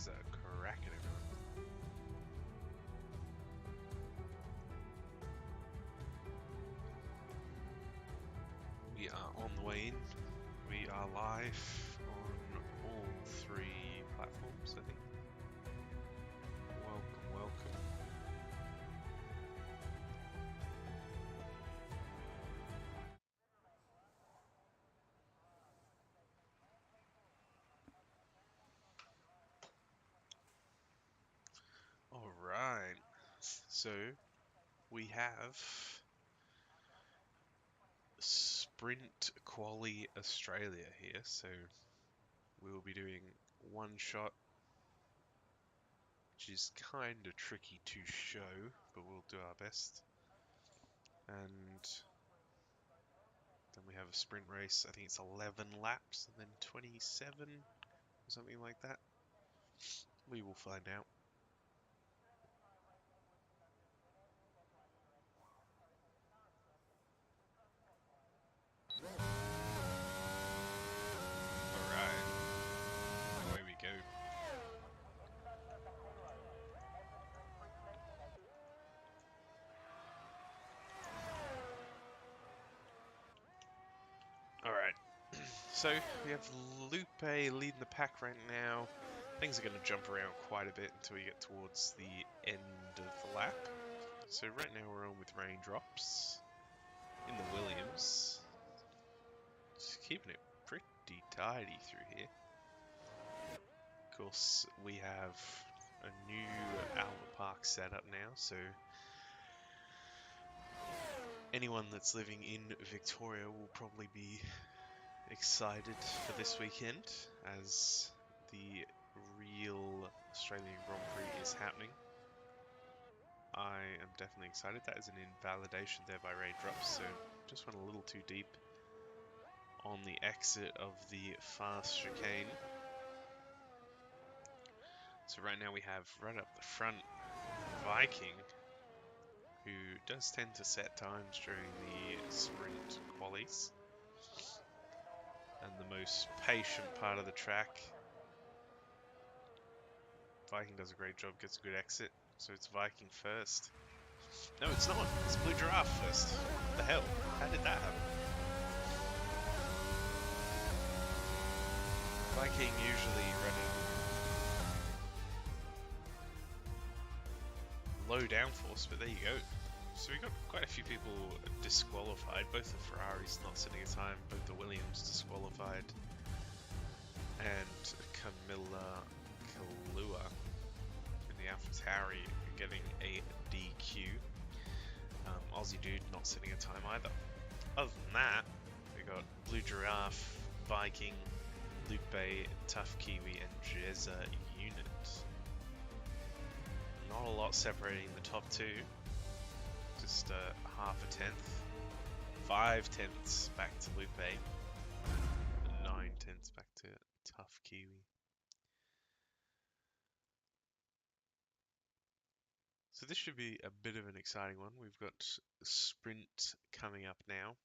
is cracking, everyone? We are on the way in. We are live on all three platforms, I think. Welcome, welcome. Alright, so we have Sprint Quali Australia here, so we will be doing one shot, which is kind of tricky to show, but we'll do our best. And then we have a sprint race, I think it's 11 laps, and then 27, or something like that. We will find out. Alright, away we go. Alright, so we have Lupe leading the pack right now. Things are going to jump around quite a bit until we get towards the end of the lap. So right now we're on with raindrops in the Williams. Just keeping it pretty tidy through here. Of course, we have a new Albert Park setup now, so anyone that's living in Victoria will probably be excited for this weekend, as the real Australian Grand Prix is happening. I am definitely excited. That is an invalidation there by raindrops, so just went a little too deep on the exit of the fast chicane. So right now we have right up the front Viking, who does tend to set times during the sprint qualies, and the most patient part of the track. Viking does a great job, gets a good exit, so it's Viking first. No, it's not. It's Blue Giraffe first. What the hell? How did that happen? Viking usually running low downforce, but there you go. So we got quite a few people disqualified. Both the Ferraris not setting a time, both the Williams disqualified, and Camilla Kalua in the AlphaTauri getting a DQ. Aussie dude not setting a time either. Other than that, we got Blue Giraffe, Viking, Lupe, Tough Kiwi, and Jezza Unit. Not a lot separating the top two. Just half a tenth. 5 tenths back to Lupe. 9 tenths back to Tough Kiwi. So this should be a bit of an exciting one. We've got sprint coming up now.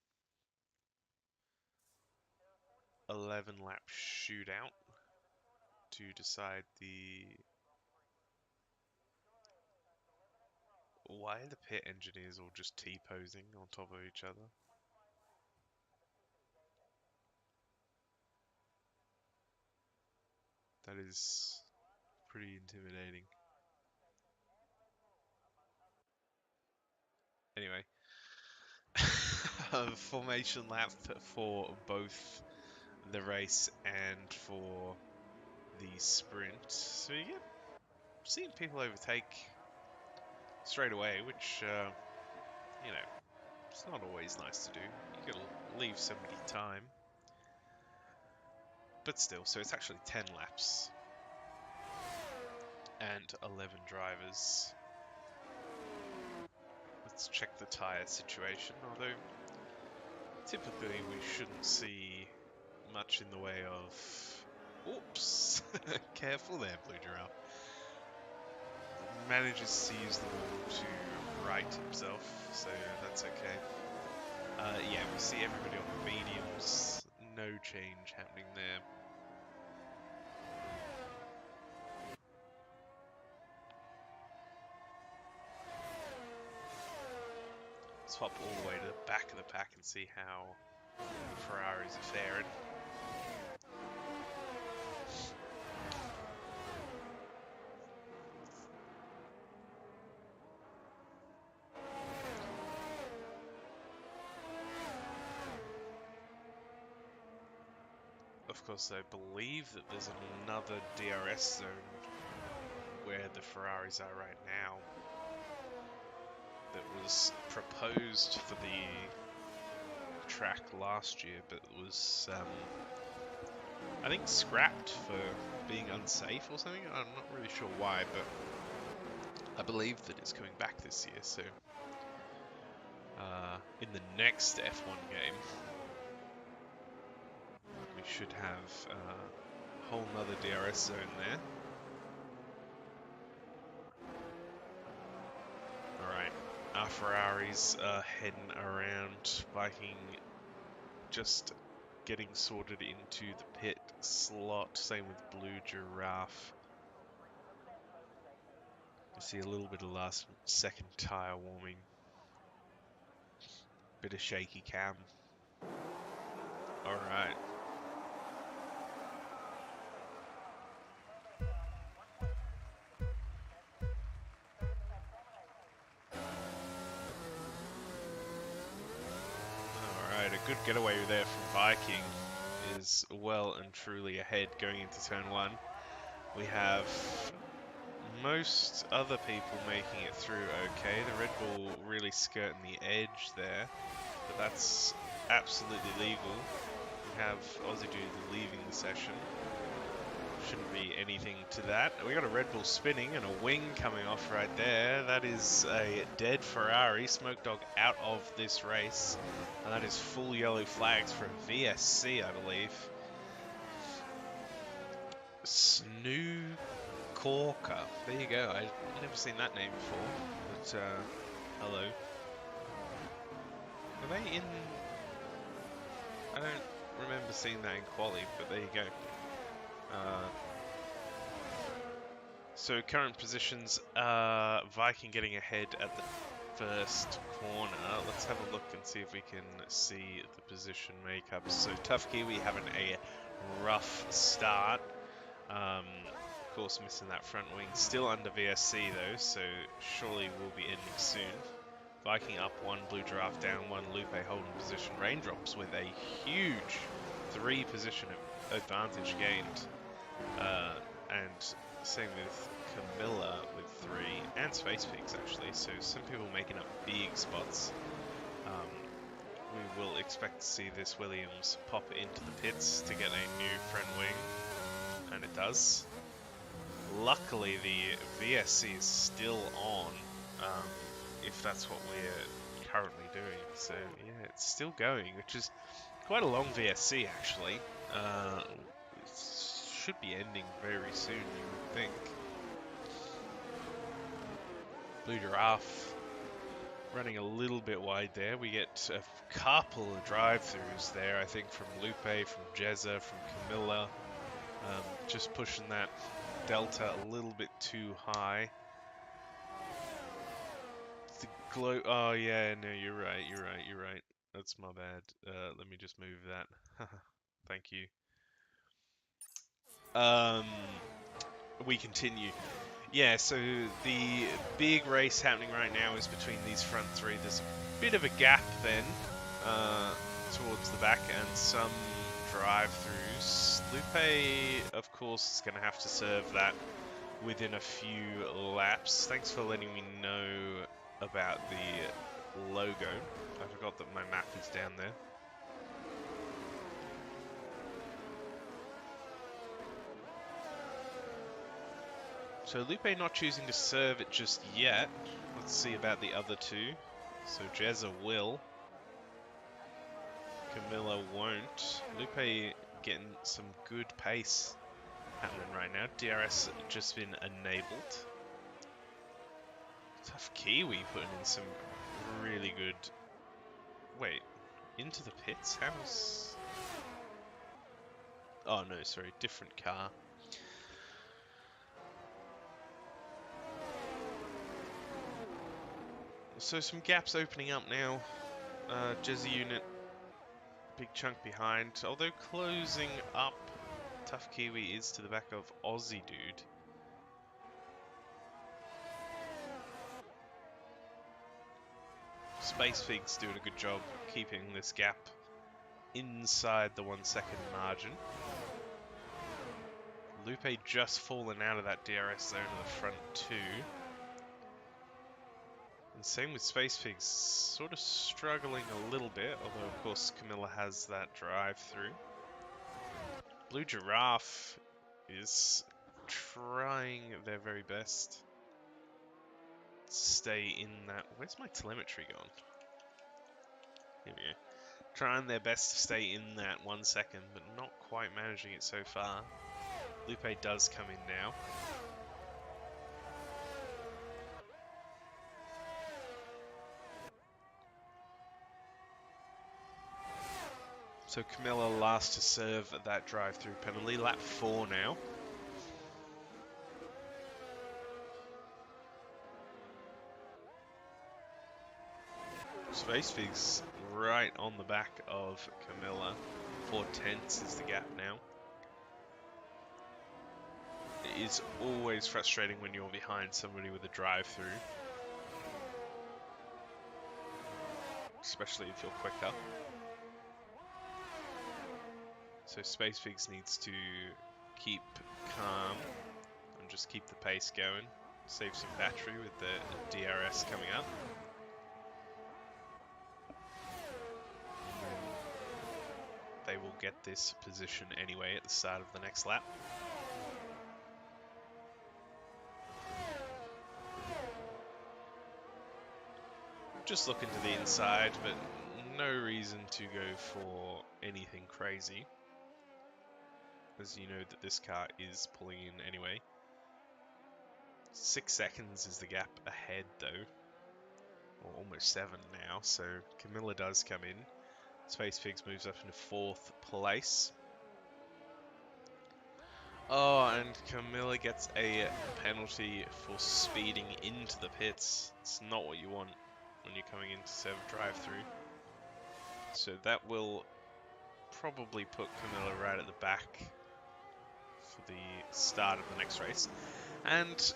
11 lap shootout to decide why are the pit engineers all just T-posing on top of each other? That is pretty intimidating. Anyway, formation lap for both the race and for the sprint. So you get seeing people overtake straight away, which, you know, it's not always nice to do. You gotta leave somebody time. But still, so it's actually 10 laps and 11 drivers. Let's check the tyre situation, although typically we shouldn't see much in the way of... Oops! Careful there, Blue Giraffe. Manages to use the wall to right himself, so that's okay. Yeah, we see everybody on the mediums. No change happening there. Let's hop all the way to the back of the pack and see how the Ferraris are faring. Of course, I believe that there's another DRS zone where the Ferraris are right now that was proposed for the track last year, but was, I think, scrapped for being unsafe or something. I'm not really sure why, but I believe that it's coming back this year, so in the next F1 game, we should have a whole nother DRS zone there. Alright, our Ferraris are heading around, Viking just getting sorted into the pit slot, same with Blue Giraffe. You see a little bit of last second tyre warming. Bit of shaky cam. Alright. Alright, a good getaway there from Viking is well and truly ahead going into turn 1. We have most other people making it through okay. The Red Bull really skirting the edge there, but that's absolutely legal. We have Aussie Dude leaving the session. Shouldn't be anything to that. We got a Red Bull spinning and a wing coming off right there. That is a dead Ferrari. Smoke Dog out of this race. And that is full yellow flags for VSC, I believe. Snoo Corker. There you go. I've never seen that name before. But, hello. Are they in... I don't remember seeing that in quali, but there you go. So current positions, Viking getting ahead at the first corner. Let's have a look and see if we can see the position makeup. So Tough Kiwi having a rough start. Of course missing that front wing. Still under VSC though, so surely we'll be ending soon. Viking up 1, Blue Giraffe down 1, Lupe holding position. Raindrops with a huge 3 position advantage gained. And same with Camilla with 3, and Space Pigs actually, so some people making up big spots. We will expect to see this Williams pop into the pits to get a new front wing, and it does. Luckily the VSC is still on, if that's what we're currently doing, so yeah, it's still going, which is quite a long VSC actually. Should be ending very soon, you would think. Blue Giraffe running a little bit wide there. We get a couple of drive-throughs there, I think, from Lupe, from Jezza, from Camilla. Just pushing that delta a little bit too high. The oh yeah, no, you're right. That's my bad. Let me just move that. Thank you. We continue. Yeah, so the big race happening right now is between these front 3. There's a bit of a gap then towards the back and some drive-throughs. Lupe, of course, is going to have to serve that within a few laps. Thanks for letting me know about the logo. I forgot that my map is down there. So Lupe not choosing to serve it just yet. Let's see about the other 2. So Jezza will. Camilla won't. Lupe getting some good pace happening right now. DRS just been enabled. Tough Kiwi putting in some really good... Wait, into the pits? How's... Oh no, sorry, different car. So some gaps opening up now. Jezzy unit, big chunk behind. Although closing up, Tough Kiwi is to the back of Aussie Dude. Space Pig's doing a good job keeping this gap inside the 1 second margin. Lupe just fallen out of that DRS zone in the front too. And same with Space Pigs, sort of struggling a little bit, although of course Camilla has that drive through. Blue Giraffe is trying their very best to stay in that. Where's my telemetry gone? Here we go. Trying their best to stay in that 1 second, but not quite managing it so far. Lupe does come in now. So Camilla last to serve that drive-through penalty, lap 4 now. Space Pig's right on the back of Camilla. 4/10 is the gap now. It is always frustrating when you're behind somebody with a drive-through. Especially if you're quicker. So Space Pigs needs to keep calm and just keep the pace going. Save some battery with the DRS coming up. They will get this position anyway at the start of the next lap. Just looking to the inside, but no reason to go for anything crazy, as you know that this car is pulling in anyway. 6 seconds is the gap ahead though, or almost 7 now, so Camilla does come in. Space Pigs moves up into 4th place. Oh, and Camilla gets a penalty for speeding into the pits. It's not what you want when you're coming in to serve a drive-through. So that will probably put Camilla right at the back for the start of the next race. And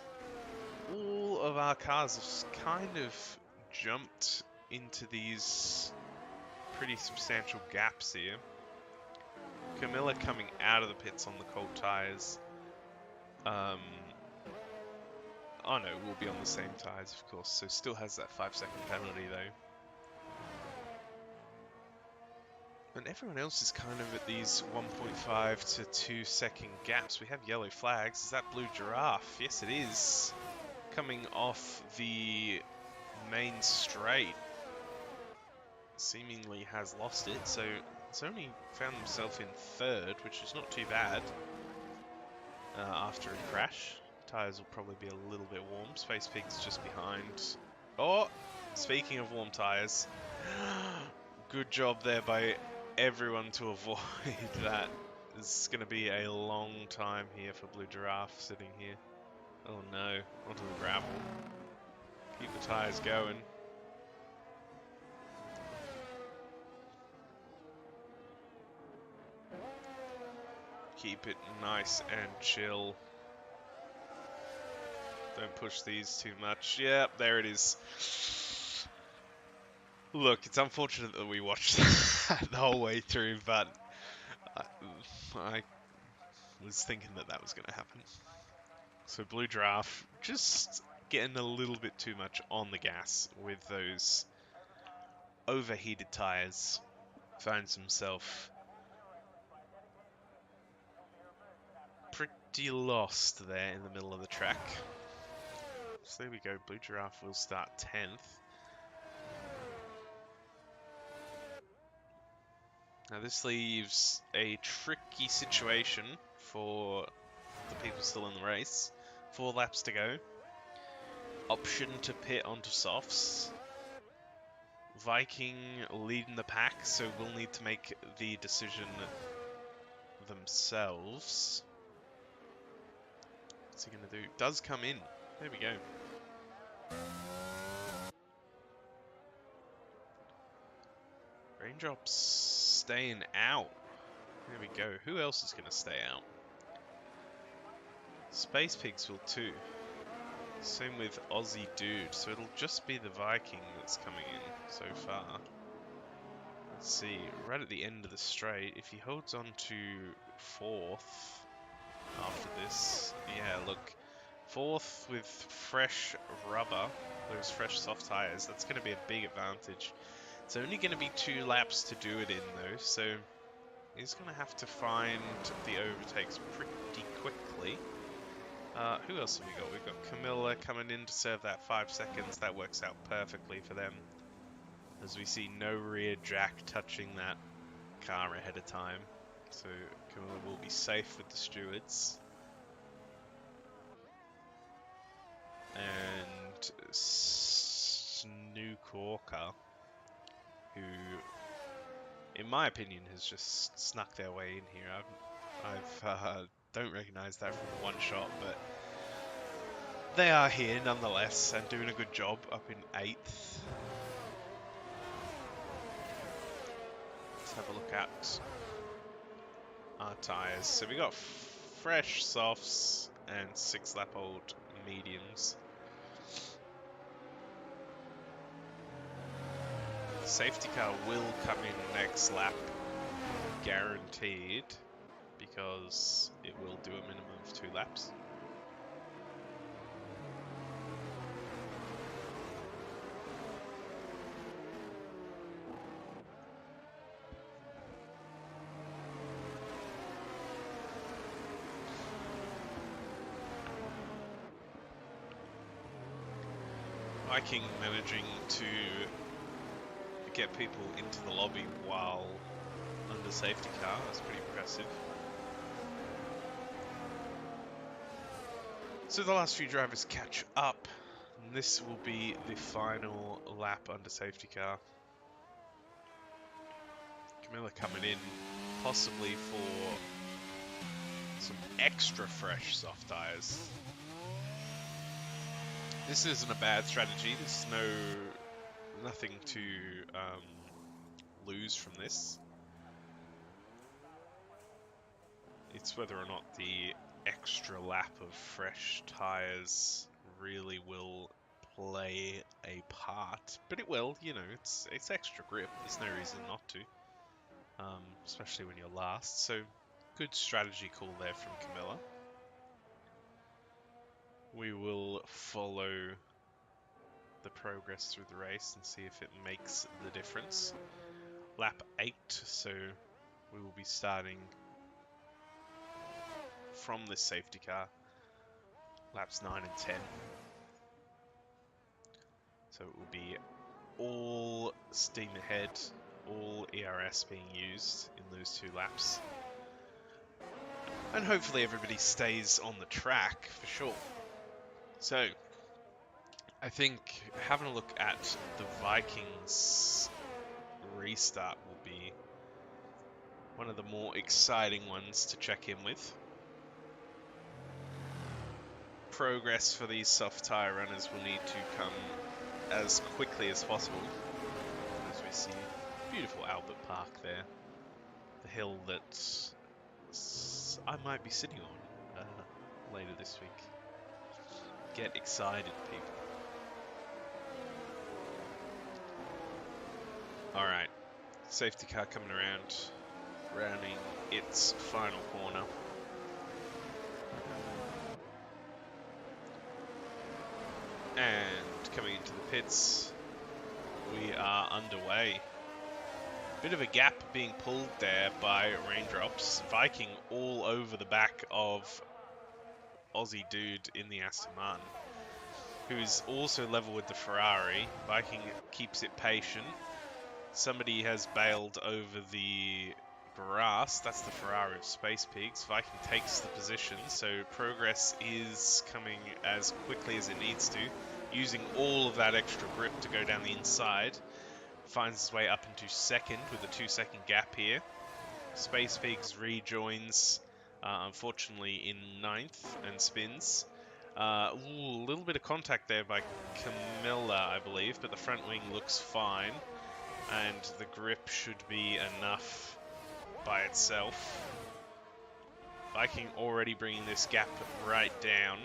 all of our cars have kind of jumped into these pretty substantial gaps here. Camilla coming out of the pits on the cold tyres. Oh no, we'll be on the same tyres, of course, so still has that 5-second penalty though. And everyone else is kind of at these 1.5 to 2 second gaps. We have yellow flags. Is that Blue Giraffe? Yes, it is. Coming off the main straight. Seemingly has lost it, so it's only found himself in 3rd, which is not too bad after a crash. Tyres will probably be a little bit warm. Space Pig's just behind. Oh, speaking of warm tyres, good job there by everyone to avoid that. It's going to be a long time here for Blue Giraffe sitting here. Oh no, onto the gravel. Keep the tyres going. Keep it nice and chill. Don't push these too much. Yep, there it is. Look, it's unfortunate that we watched that the whole way through, but I was thinking that that was going to happen. So Blue Giraffe just getting a little bit too much on the gas with those overheated tyres. Finds himself pretty lost there in the middle of the track. So there we go, Blue Giraffe will start 10th. Now this leaves a tricky situation for the people still in the race. 4 laps to go. Option to pit onto softs. Viking leading the pack, so we'll need to make the decision themselves. What's he going to do? Does come in. There we go. Raindrops staying out. There we go. Who else is going to stay out? Space Pigs will too. Same with Aussie Dude. So it'll just be the Viking that's coming in so far. Let's see. Right at the end of the straight, if he holds on to 4th after this, yeah, look. 4th with fresh rubber, those fresh soft tyres, that's going to be a big advantage. It's only going to be 2 laps to do it in though, so he's going to have to find the overtakes pretty quickly. Who else have we got? We've got Camilla coming in to serve that 5 seconds. That works out perfectly for them. As we see no rear jack touching that car ahead of time. So Camilla will be safe with the stewards. And Snook Orca, who, in my opinion, has just snuck their way in here. I've don't recognise that from the one shot, but they are here nonetheless and doing a good job up in 8th. Let's have a look at our tyres. So we got fresh softs and 6-lap-old mediums. Safety car will come in next lap, guaranteed, because it will do a minimum of 2 laps. Viking managing to get people into the lobby while under safety car, that's pretty impressive. So the last few drivers catch up, and this will be the final lap under safety car. Camilla coming in, possibly for some extra fresh soft tyres. This isn't a bad strategy. There's nothing to lose from this. It's whether or not the extra lap of fresh tyres really will play a part, but it will. You know, it's extra grip. There's no reason not to, especially when you're last. So, good strategy call there from Camilla. We will follow the progress through the race and see if it makes the difference. Lap 8, so we will be starting from this safety car. Laps 9 and 10. So it will be all steam ahead, all ERS being used in those 2 laps. And hopefully everybody stays on the track for sure. So, I think having a look at the Vikings restart will be one of the more exciting ones to check in with. Progress for these soft tyre runners will need to come as quickly as possible. As we see, beautiful Albert Park there. The hill that I might be sitting on later this week. Get excited, people. Alright, safety car coming around, rounding its final corner. And coming into the pits, we are underway. Bit of a gap being pulled there by Raindrops. Viking all over the back of Aussie Dude in the Aston Martin, who is also level with the Ferrari. Viking keeps it patient. Somebody has bailed over the grass. That's the Ferrari of Space Pigs. Viking takes the position, so progress is coming as quickly as it needs to, using all of that extra grip to go down the inside. Finds his way up into 2nd with a 2-second gap here. Space Pigs rejoins, unfortunately, in 9th and spins. A little bit of contact there by Camilla, I believe, but the front wing looks fine. and the grip should be enough by itself. Viking already bringing this gap right down.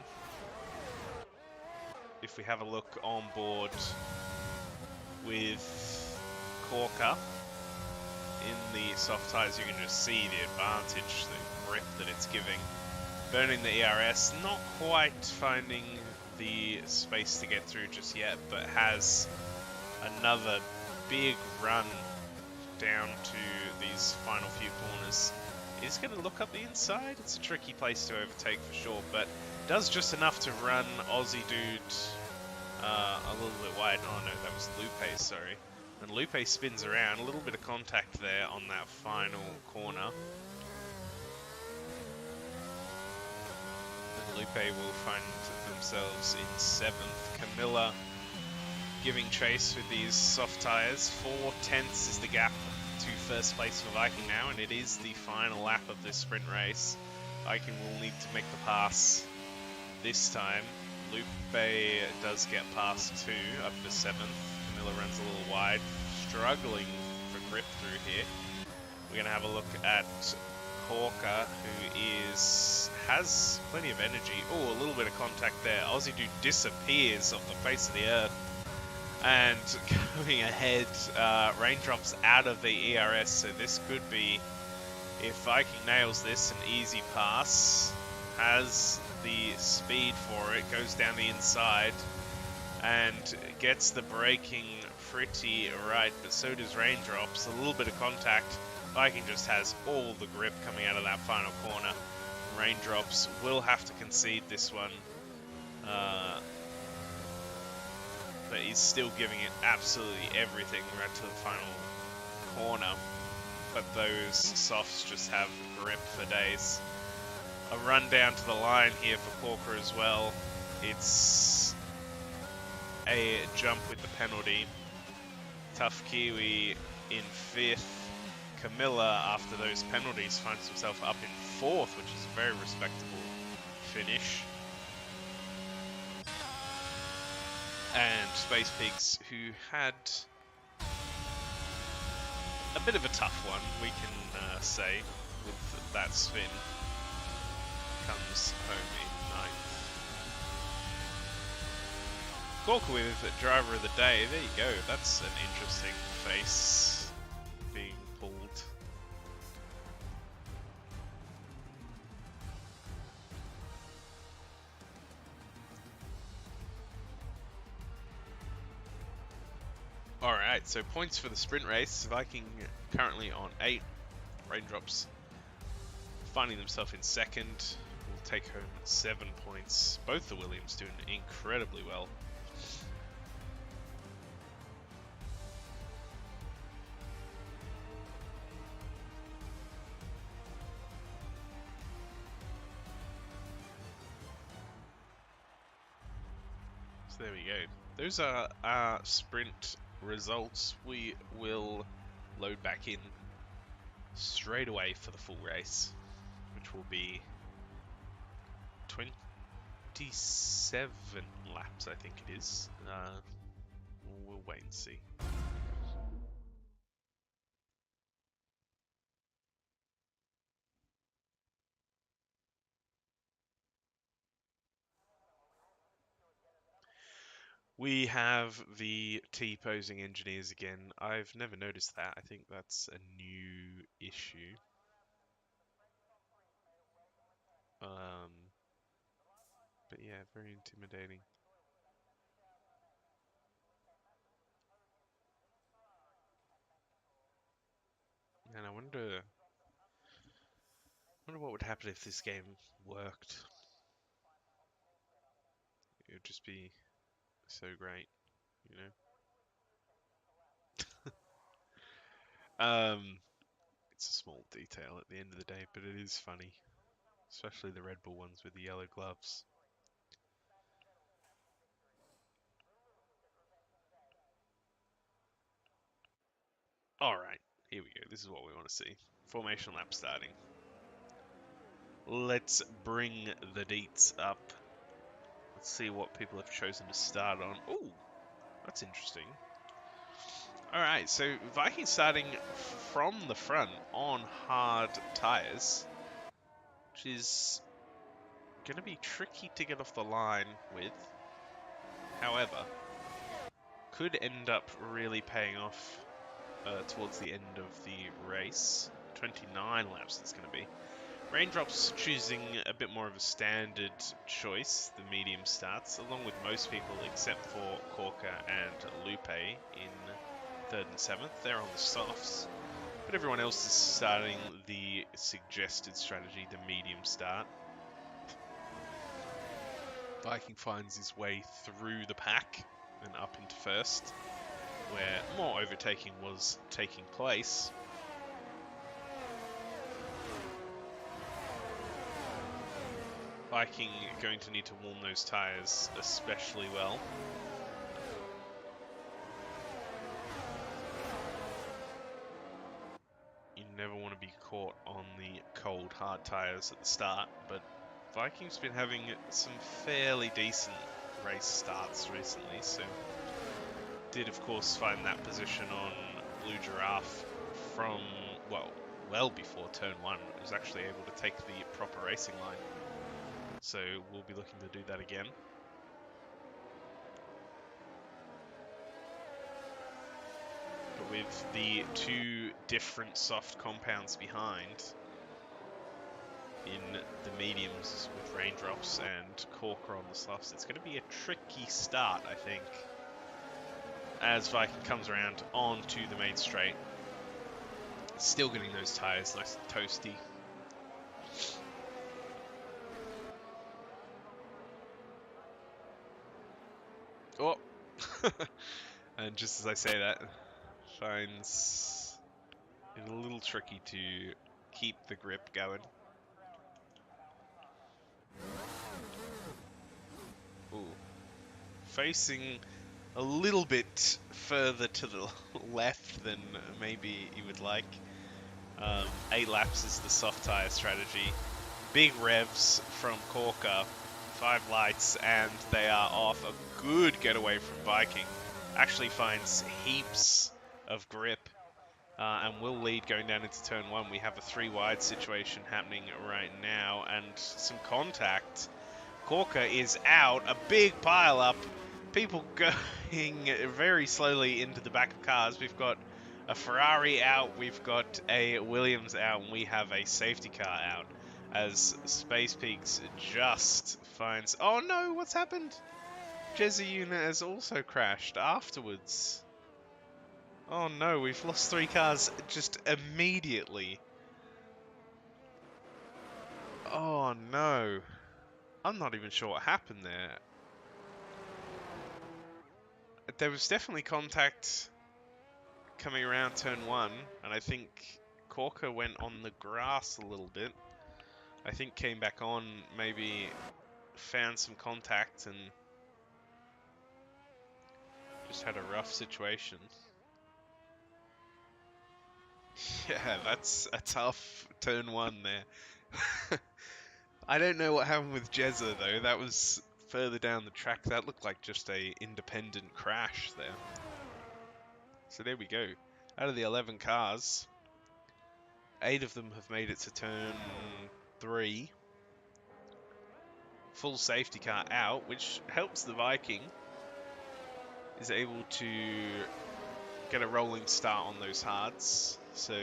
If we have a look on board with Corker in the soft tires, you can just see the advantage, the grip that it's giving. Burning the ERS, not quite finding the space to get through just yet, but has another big run down to these final few corners. Is going to look up the inside. It's a tricky place to overtake for sure, but does just enough to run Aussie dude a little bit wide. Oh no, that was Lupe, sorry. And Lupe spins around, a little bit of contact there on that final corner. And Lupe will find themselves in 7th. Camilla giving chase with these soft tyres. 4/10 is the gap to first place for Viking now, and it is the final lap of this sprint race. Viking will need to make the pass this time. Lupe does get past 2 up to 7th. Camilla runs a little wide, struggling for grip through here. We're going to have a look at Corker, who has plenty of energy. Oh, a little bit of contact there. Aussie dude disappears off the face of the earth. And going ahead, raindrops out of the ERS, so this could be, if Viking nails this, an easy pass. Has the speed for it, goes down the inside, and gets the braking pretty right, but so does raindrops. A little bit of contact. Viking just has all the grip coming out of that final corner. Raindrops will have to concede this one. But he's still giving it absolutely everything right to the final corner. But those softs just have grip for days. A run down to the line here for Corker as well. It's a jump with the penalty. Tough Kiwi in 5th. Camilla, after those penalties, finds himself up in 4th, which is a very respectable finish. And Space Pigs, who had a bit of a tough one, we can say, with that spin, comes home in 9th. Corker with Driver of the Day, there you go, that's an interesting face being pulled. Alright, so points for the sprint race. Viking currently on 8. Raindrops finding themselves in 2nd. Will take home 7 points. Both the Williams doing incredibly well. So there we go. Those are our sprint results. We will load back in straight away for the full race, which will be 27 laps, I think it is. We'll wait and see. We have the T-posing engineers again. I've never noticed that. I think that's a new issue. But yeah, very intimidating. And I wonder what would happen if this game worked. It would just be so great, you know? It's a small detail at the end of the day, but it is funny. Especially the Red Bull ones with the yellow gloves. Alright, here we go. This is what we want to see. Formation lap starting. Let's bring the deets up. Let's see what people have chosen to start on. Ooh, that's interesting. Alright, so Vikings starting from the front on hard tyres, which is going to be tricky to get off the line with. However, could end up really paying off towards the end of the race. 29 laps it's going to be. Raindrops choosing a bit more of a standard choice, the medium starts, along with most people except for Corker and Lupe in 3rd and 7th. They're on the softs, but everyone else is starting the suggested strategy, the medium start. Viking finds his way through the pack and up into 1st, where more overtaking was taking place. Viking going to need to warm those tyres especially well. You never want to be caught on the cold, hard tyres at the start, but Viking's been having some fairly decent race starts recently, so did of course find that position on Blue Giraffe from, well before turn 1. It was actually able to take the proper racing line. So we'll be looking to do that again. But with the 2 different soft compounds behind, in the mediums with Raindrops and Corker on the softs, it's going to be a tricky start, I think, as Viking comes around onto the main straight. Still getting those tyres nice and toasty. Oh! And just as I say that, finds it a little tricky to keep the grip going. Ooh. Facing a little bit further to the left than maybe you would like. 8 laps is the soft tyre strategy. Big revs from Corker, 5 lights, and they are off. A good getaway from Viking. Actually finds heaps of grip and will lead going down into turn 1. We have a 3 wide situation happening right now, and some contact. Corker is out, a big pile up. People going very slowly into the back of cars. We've got a Ferrari out, we've got a Williams out, and we have a safety car out. As Space Peaks just finds... Oh no, what's happened? Jezzy unit has also crashed afterwards. Oh no, we've lost 3 cars just immediately. Oh no. I'm not even sure what happened there. There was definitely contact coming around turn 1, and I think Corker went on the grass a little bit. I think came back on, maybe found some contact and just had a rough situation. Yeah, that's a tough turn 1 there. I don't know what happened with Jezza though. That was further down the track. That looked like just a independent crash there. So there we go. Out of the 11 cars, 8 of them have made it to turn 3. Full safety car out, which helps the Viking. Is able to get a rolling start on those hards, so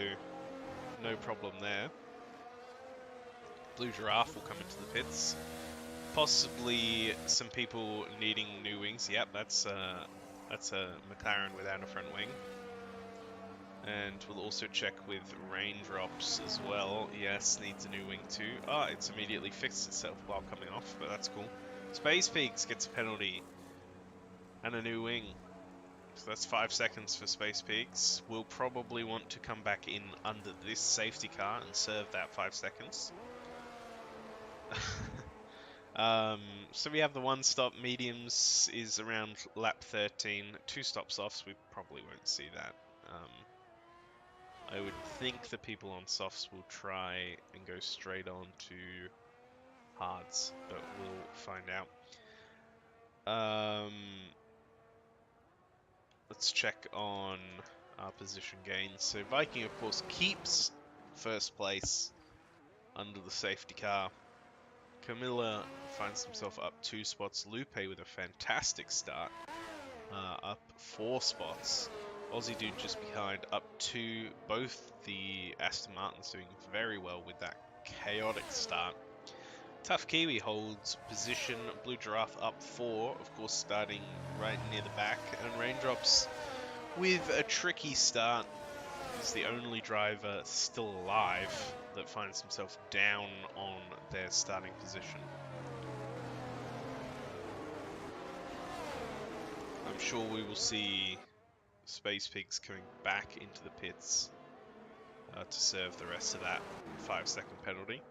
no problem there. Blue Giraffe will come into the pits. Possibly some people needing new wings. Yep, that's a McLaren without a front wing. And we'll also check with Raindrops as well. Yes, needs a new wing too. Ah, it's immediately fixed itself while coming off, but that's cool. Space Peaks gets a penalty and a new wing. So that's 5 seconds for Space Peaks. We'll probably want to come back in under this safety car and serve that 5 seconds. So we have the 1 stop mediums is around lap 13. 2 stops offs, we probably won't see that. I would think the people on softs will try and go straight on to hards, but we'll find out. Let's check on position gains. So Viking, of course, keeps first place under the safety car. Camilla finds himself up 2 spots. Lupe with a fantastic start, up 4 spots. Aussie Dude just behind, up 2. Both the Aston Martins doing very well with that chaotic start. Tough Kiwi holds position. Blue Giraffe up 4, of course, starting right near the back. And Raindrops with a tricky start. He's the only driver still alive that finds himself down on their starting position. I'm sure we will see Space Pigs coming back into the pits to serve the rest of that 5-second penalty.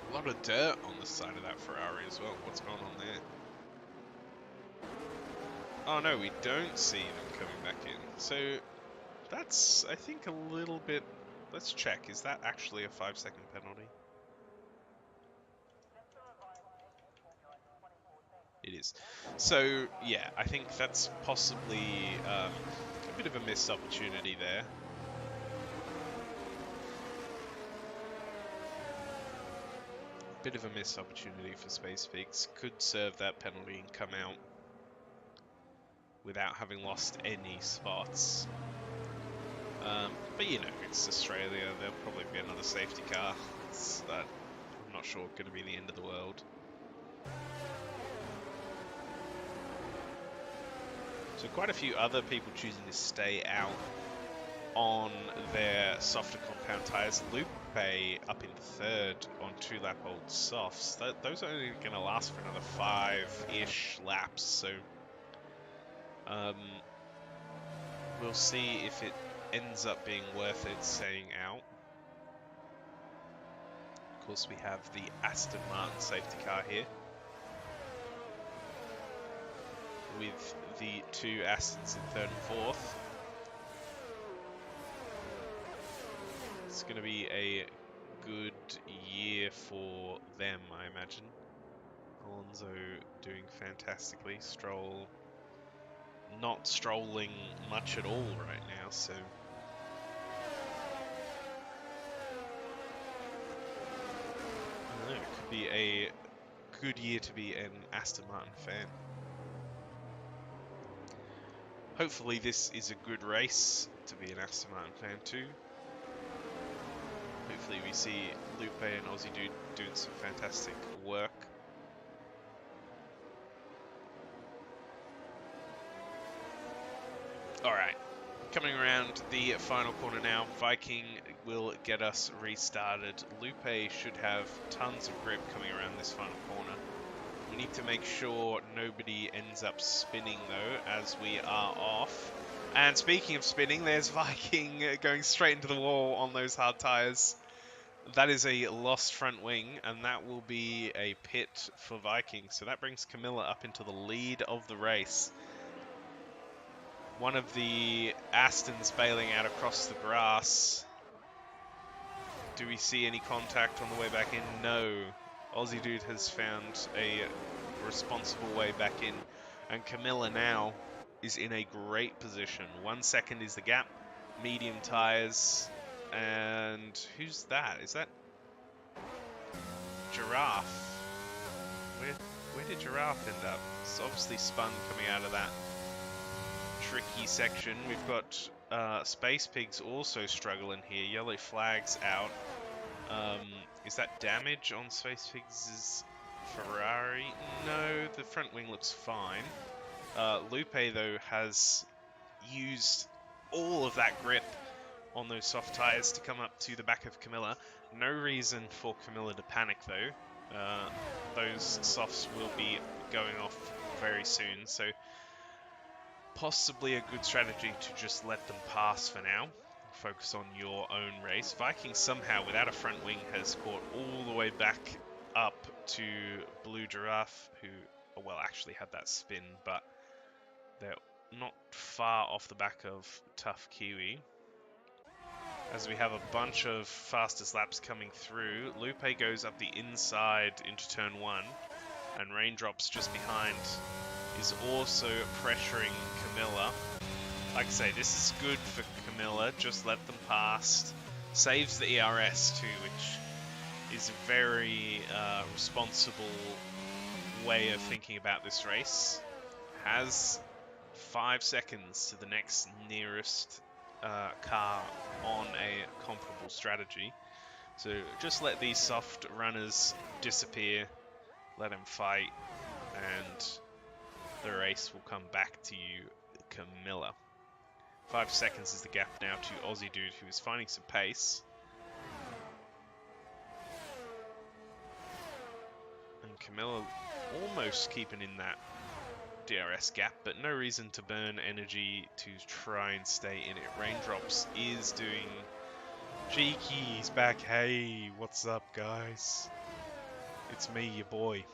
A lot of dirt on the side of that Ferrari as well. What's going on there? Oh no, we don't see them coming back in. So that's, I think, a little bit... Let's check. Is that actually a 5-second penalty? It is. So, yeah, I think that's possibly a bit of a missed opportunity there. Bit of a missed opportunity for Space Pigs. Could serve that penalty and come out without having lost any spots. But you know, it's Australia. There'll probably be another safety car. It's I'm not sure going to be the end of the world. So quite a few other people choosing to stay out on their softer compound tyres. Lupe up in 3rd on 2-lap-old softs. Those are only going to last for another 5-ish laps, so we'll see if it ends up being worth it staying out. Of course, we have the Aston Martin safety car here, with the 2 Astons in 3rd and 4th. It's going to be a good year for them, I imagine. Alonso doing fantastically. Stroll not strolling much at all right now, so... I don't know, it could be a good year to be an Aston Martin fan. Hopefully this is a good race to be an Aston Martin fan too. Hopefully we see Lupe and Aussie Dude doing some fantastic work. Alright, coming around the final corner now. Viking will get us restarted. Lupe should have tons of grip coming around this final corner. We need to make sure nobody ends up spinning though, as we are off. And speaking of spinning, there's Viking going straight into the wall on those hard tyres. That is a lost front wing, and that will be a pit for Viking. So that brings Camilla up into the lead of the race. One of the Astons bailing out across the grass. Do we see any contact on the way back in? No. Aussie Dude has found a responsible way back in. And Camilla now is in a great position. 1 second is the gap. Medium tyres. And who's that? Is that Giraffe? Where did Giraffe end up? It's obviously spun coming out of that tricky section. We've got Space Pigs also struggling here. Yellow flags out. Is that damage on Space Pigs' Ferrari? No, the front wing looks fine. Lupe, though, has used all of that grip on those soft tyres to come up to the back of Camilla. No reason for Camilla to panic, though. Those softs will be going off very soon, so possibly a good strategy to just let them pass for now. Focus on your own race. Viking somehow, without a front wing, has caught all the way back up to Blue Giraffe, who, well, actually had that spin, but they're not far off the back of Tough Kiwi. As we have a bunch of fastest laps coming through, Lupe goes up the inside into turn 1, And Raindrops just behind is also pressuring Camilla. Like I say, this is good for Camilla. Just let them pass. Saves the ERS too, which is a very responsible way of thinking about this race. Has 5 seconds to the next nearest car on a comparable strategy. So just let these soft runners disappear, let them fight, and the race will come back to you, Camilla. 5 seconds is the gap now to Aussie Dude, who is finding some pace. And Camilla almost keeping in that DRS gap, but no reason to burn energy to try and stay in it. Raindrops is doing cheeky. He's back. Hey, what's up, guys? It's me, your boy.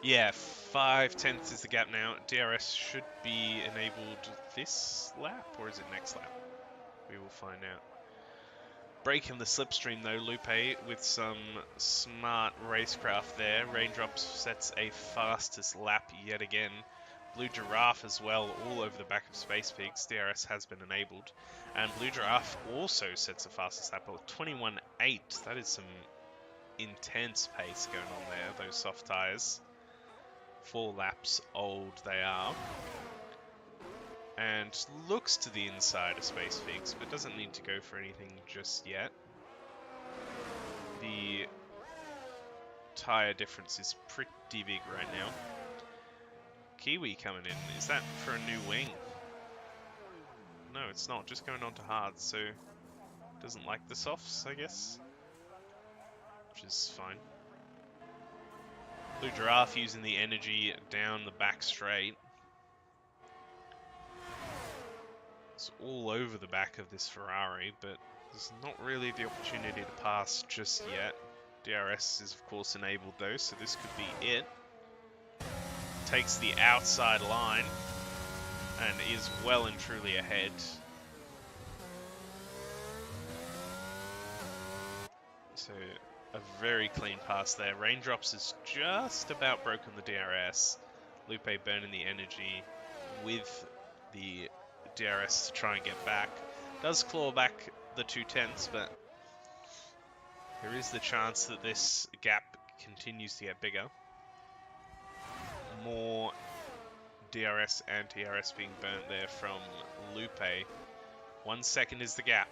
Yeah, 5/10 is the gap now. DRS should be enabled this lap, or is it next lap? We will find out. Breaking the slipstream though, Lupe with some smart racecraft there. Raindrops sets a fastest lap yet again. Blue Giraffe as well, all over the back of Space Pigs. DRS has been enabled. And Blue Giraffe also sets a fastest lap of 21.8. That is some intense pace going on there, those soft tyres. 4 laps old they are. And looks to the inside of Space Pigs, but doesn't need to go for anything just yet. The tyre difference is pretty big right now. Kiwi coming in. Is that for a new wing? No, it's not. Just going on to hard, so doesn't like the softs, I guess. Which is fine. Blue Giraffe using the energy down the back straight. It's all over the back of this Ferrari, but there's not really the opportunity to pass just yet. DRS is of course enabled though, so this could be it. Takes the outside line and is well and truly ahead. So a very clean pass there. Raindrops has just about broken the DRS. Lupe burning the energy with the DRS to try and get back. Does claw back the 2/10, but there is the chance that this gap continues to get bigger. More DRS and TRS being burnt there from Lupe. 1 second is the gap.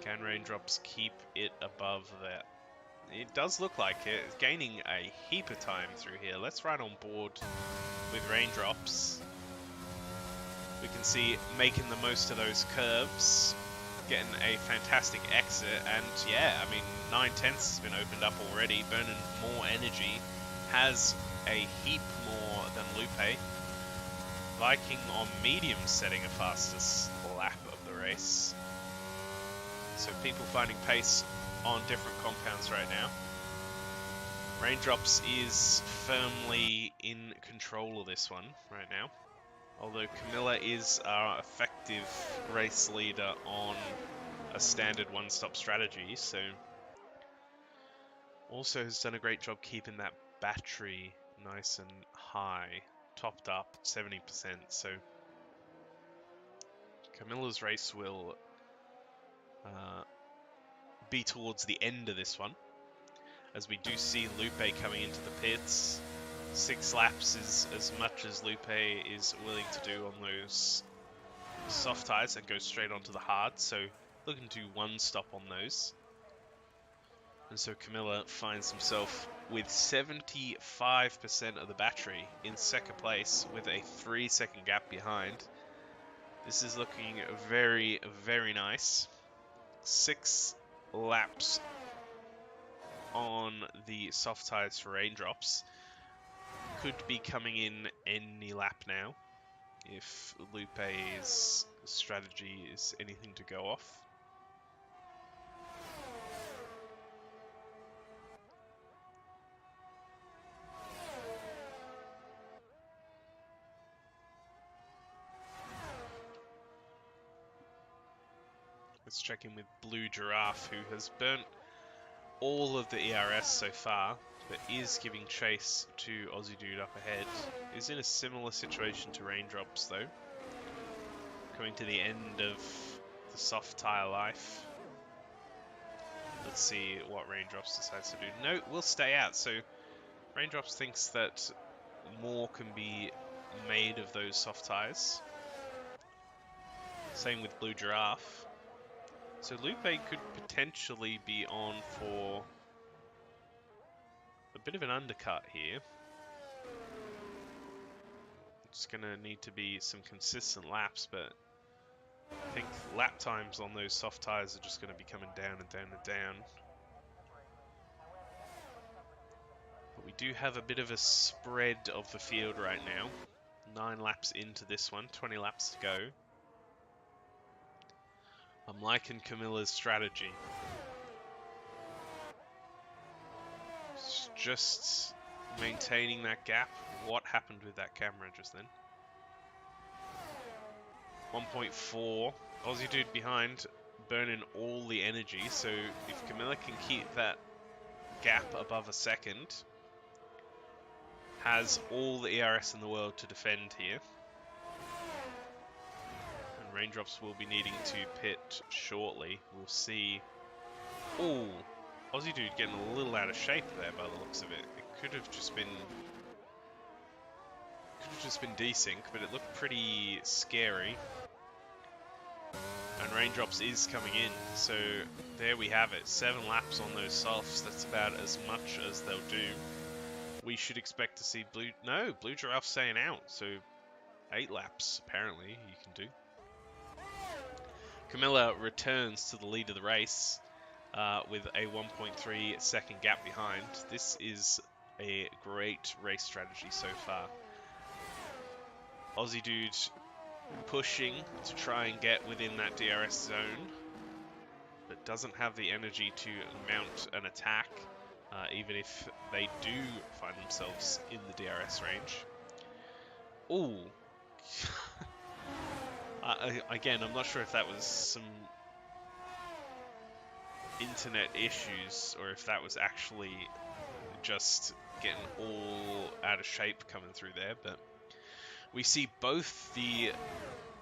Can Raindrops keep it above that? It does look like it. It's gaining a heap of time through here. Let's ride on board with Raindrops. We can see making the most of those curves, getting a fantastic exit, and yeah, I mean, 9/10 has been opened up already, burning more energy, has a heap more than Lupe. Viking on medium setting a fastest lap of the race. So people finding pace on different compounds right now. Raindrops is firmly in control of this one right now. Although Camilla is our effective race leader on a standard one-stop strategy, so also has done a great job keeping that battery nice and high, topped up 70%. So Camilla's race will be towards the end of this one, as we do see Lupe coming into the pits. 6 laps is as much as Lupe is willing to do on those soft tyres and go straight onto the hard, so looking to one stop on those. And so Camilla finds himself with 75% of the battery in second place with a 3-second gap behind. This is looking very, very nice. 6 laps on the soft tyres for Raindrops. Could be coming in any lap now if Lupe's strategy is anything to go off. Let's check in with Blue Giraffe, who has burnt all of the ERS so far, but is giving chase to Aussie Dude up ahead. Is in a similar situation to Raindrops though. Coming to the end of the soft tire life. Let's see what Raindrops decides to do. No, we'll stay out. So Raindrops thinks that more can be made of those soft tires. Same with Blue Giraffe. So Lupe could potentially be on for a bit of an undercut here. It's going to need to be some consistent laps, but I think lap times on those soft tires are just going to be coming down and down and down. But we do have a bit of a spread of the field right now. 9 laps into this one, 20 laps to go. I'm liking Camilla's strategy. Just maintaining that gap. What happened with that camera just then? 1.4. Aussie Dude behind, burning all the energy. So if Camilla can keep that gap above a second, has all the ERS in the world to defend here. And Raindrops will be needing to pit shortly. We'll see. Oh, Aussie Dude getting a little out of shape there by the looks of it. It could have just been desync, but it looked pretty scary. And Raindrops is coming in, so there we have it. 7 laps on those softs. That's about as much as they'll do. We should expect to see Blue Giraffe staying out, so 8 laps apparently you can do. Camilla returns to the lead of the race with a 1.3 second gap behind. This is a great race strategy so far. Aussie Dude pushing to try and get within that DRS zone, but doesn't have the energy to mount an attack, even if they do find themselves in the DRS range. Ooh. Again, I'm not sure if that was some internet issues or if that was actually just getting all out of shape coming through there, but we see both the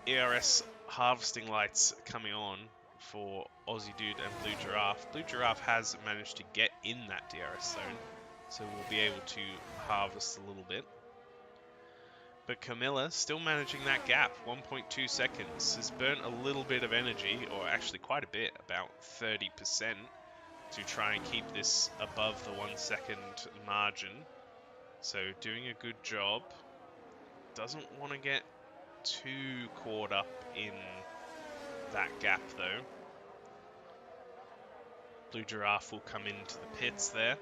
ERS harvesting lights coming on for Aussie Dude and Blue Giraffe. Blue Giraffe has managed to get in that DRS zone, so we'll be able to harvest a little bit. But Camilla still managing that gap, 1.2 seconds, has burnt a little bit of energy, or actually quite a bit, about 30%, to try and keep this above the 1 second margin. So doing a good job. Doesn't want to get too caught up in that gap though. Blue Giraffe will come into the pits there.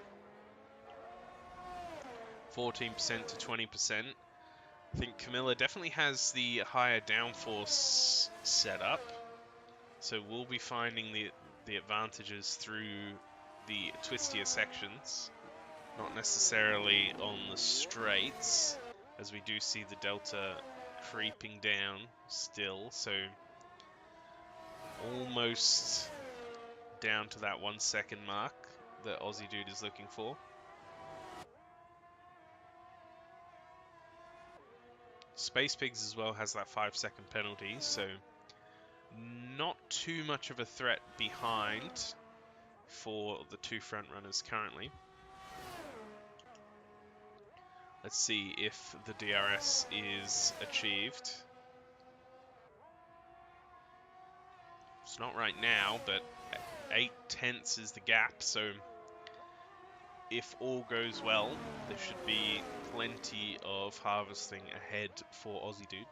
14% to 20%. I think Camilla definitely has the higher downforce setup, so we'll be finding the advantages through the twistier sections, not necessarily on the straights, as we do see the delta creeping down still, so almost down to that 1 second mark that Aussie Dude is looking for. Space Pigs as well has that 5 second penalty, so not too much of a threat behind for the 2 front runners currently. Let's see if the DRS is achieved. It's not right now, but 8 tenths is the gap, so if all goes well, there should be plenty of harvesting ahead for Aussie Dude.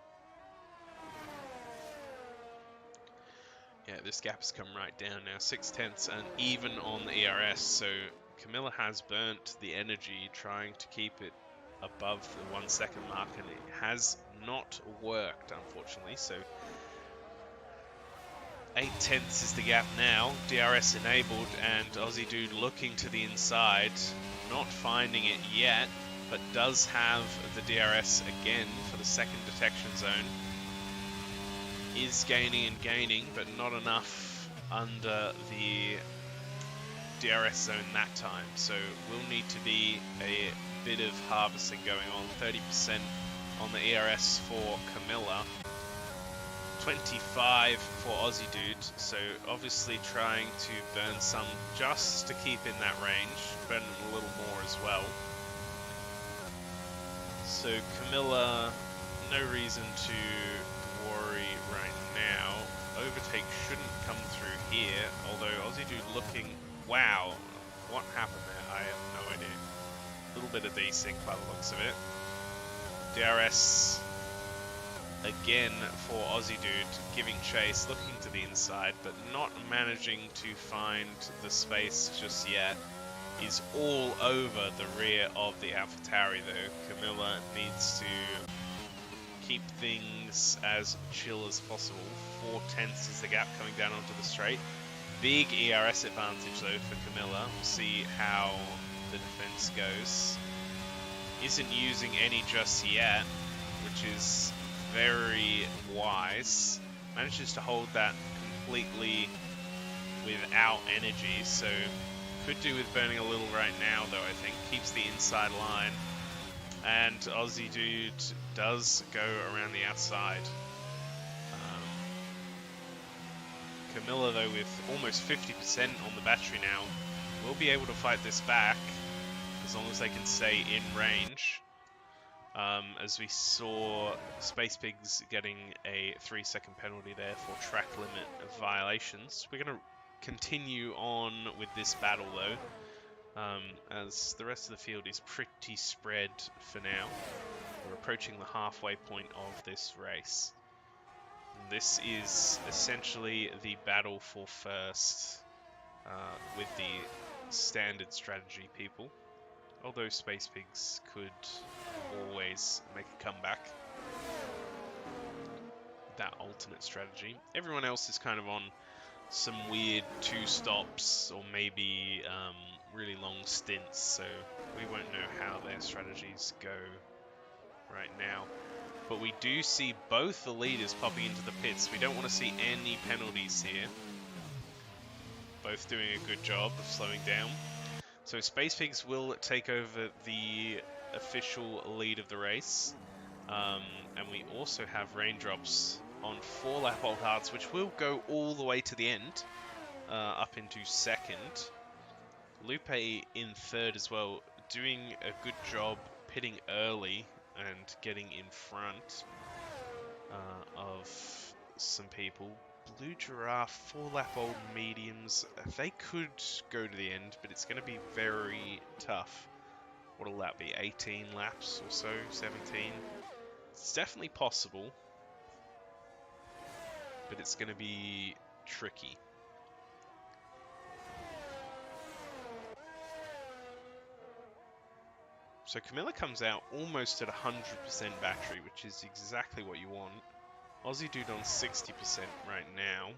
Yeah, this gap has come right down now, 6 tenths, and even on the ERS, so Camilla has burnt the energy trying to keep it above the 1 second mark, and it has not worked, unfortunately, so 8 tenths is the gap now, DRS enabled, and Aussie Dude looking to the inside, not finding it yet, but does have the DRS again for the second detection zone. Is gaining and gaining, but not enough under the DRS zone that time, so will need to be a bit of harvesting going on. 30% on the ERS for Camilla, 25 for Aussie Dude, so obviously trying to burn some just to keep in that range, burn a little more as well. So Camilla, no reason to worry right now. Overtake shouldn't come through here, although Aussie Dude looking... Wow, what happened there? I have no idea. A little bit of desync by the looks of it. DRS again for Aussie Dude, giving chase, looking to the inside, but not managing to find the space just yet. Is all over the rear of the AlphaTauri though. Camilla needs to keep things as chill as possible. 4/10 is the gap coming down onto the straight. Big ERS advantage though for Camilla. We'll see how the defense goes. Isn't using any just yet, which is very wise. Manages to hold that completely without energy, so could do with burning a little right now though, I think. Keeps the inside line. And Aussie Dude does go around the outside. Camilla though, with almost 50% on the battery now, will be able to fight this back as long as they can stay in range. As we saw Space Pigs getting a 3-second penalty there for track limit violations. We're going to continue on with this battle though, as the rest of the field is pretty spread for now. We're approaching the halfway point of this race. This is essentially the battle for first with the standard strategy people. Although Space Pigs could always make a comeback. That alternate strategy. Everyone else is kind of on some weird 2 stops or maybe really long stints, so we won't know how their strategies go right now. But we do see both the leaders popping into the pits. We don't want to see any penalties here. Both doing a good job of slowing down. So Space Pigs will take over the official lead of the race. And we also have Raindrops on 4 lap old hards, which will go all the way to the end, up into 2nd. Lupe in 3rd as well, doing a good job pitting early and getting in front of some people. Blue Giraffe, 4 lap old mediums, they could go to the end, but it's going to be very tough. What will that be, 18 laps or so, 17? It's definitely possible, but it's going to be tricky. So Camilla comes out almost at 100% battery, which is exactly what you want. Aussie Dude on 60% right now.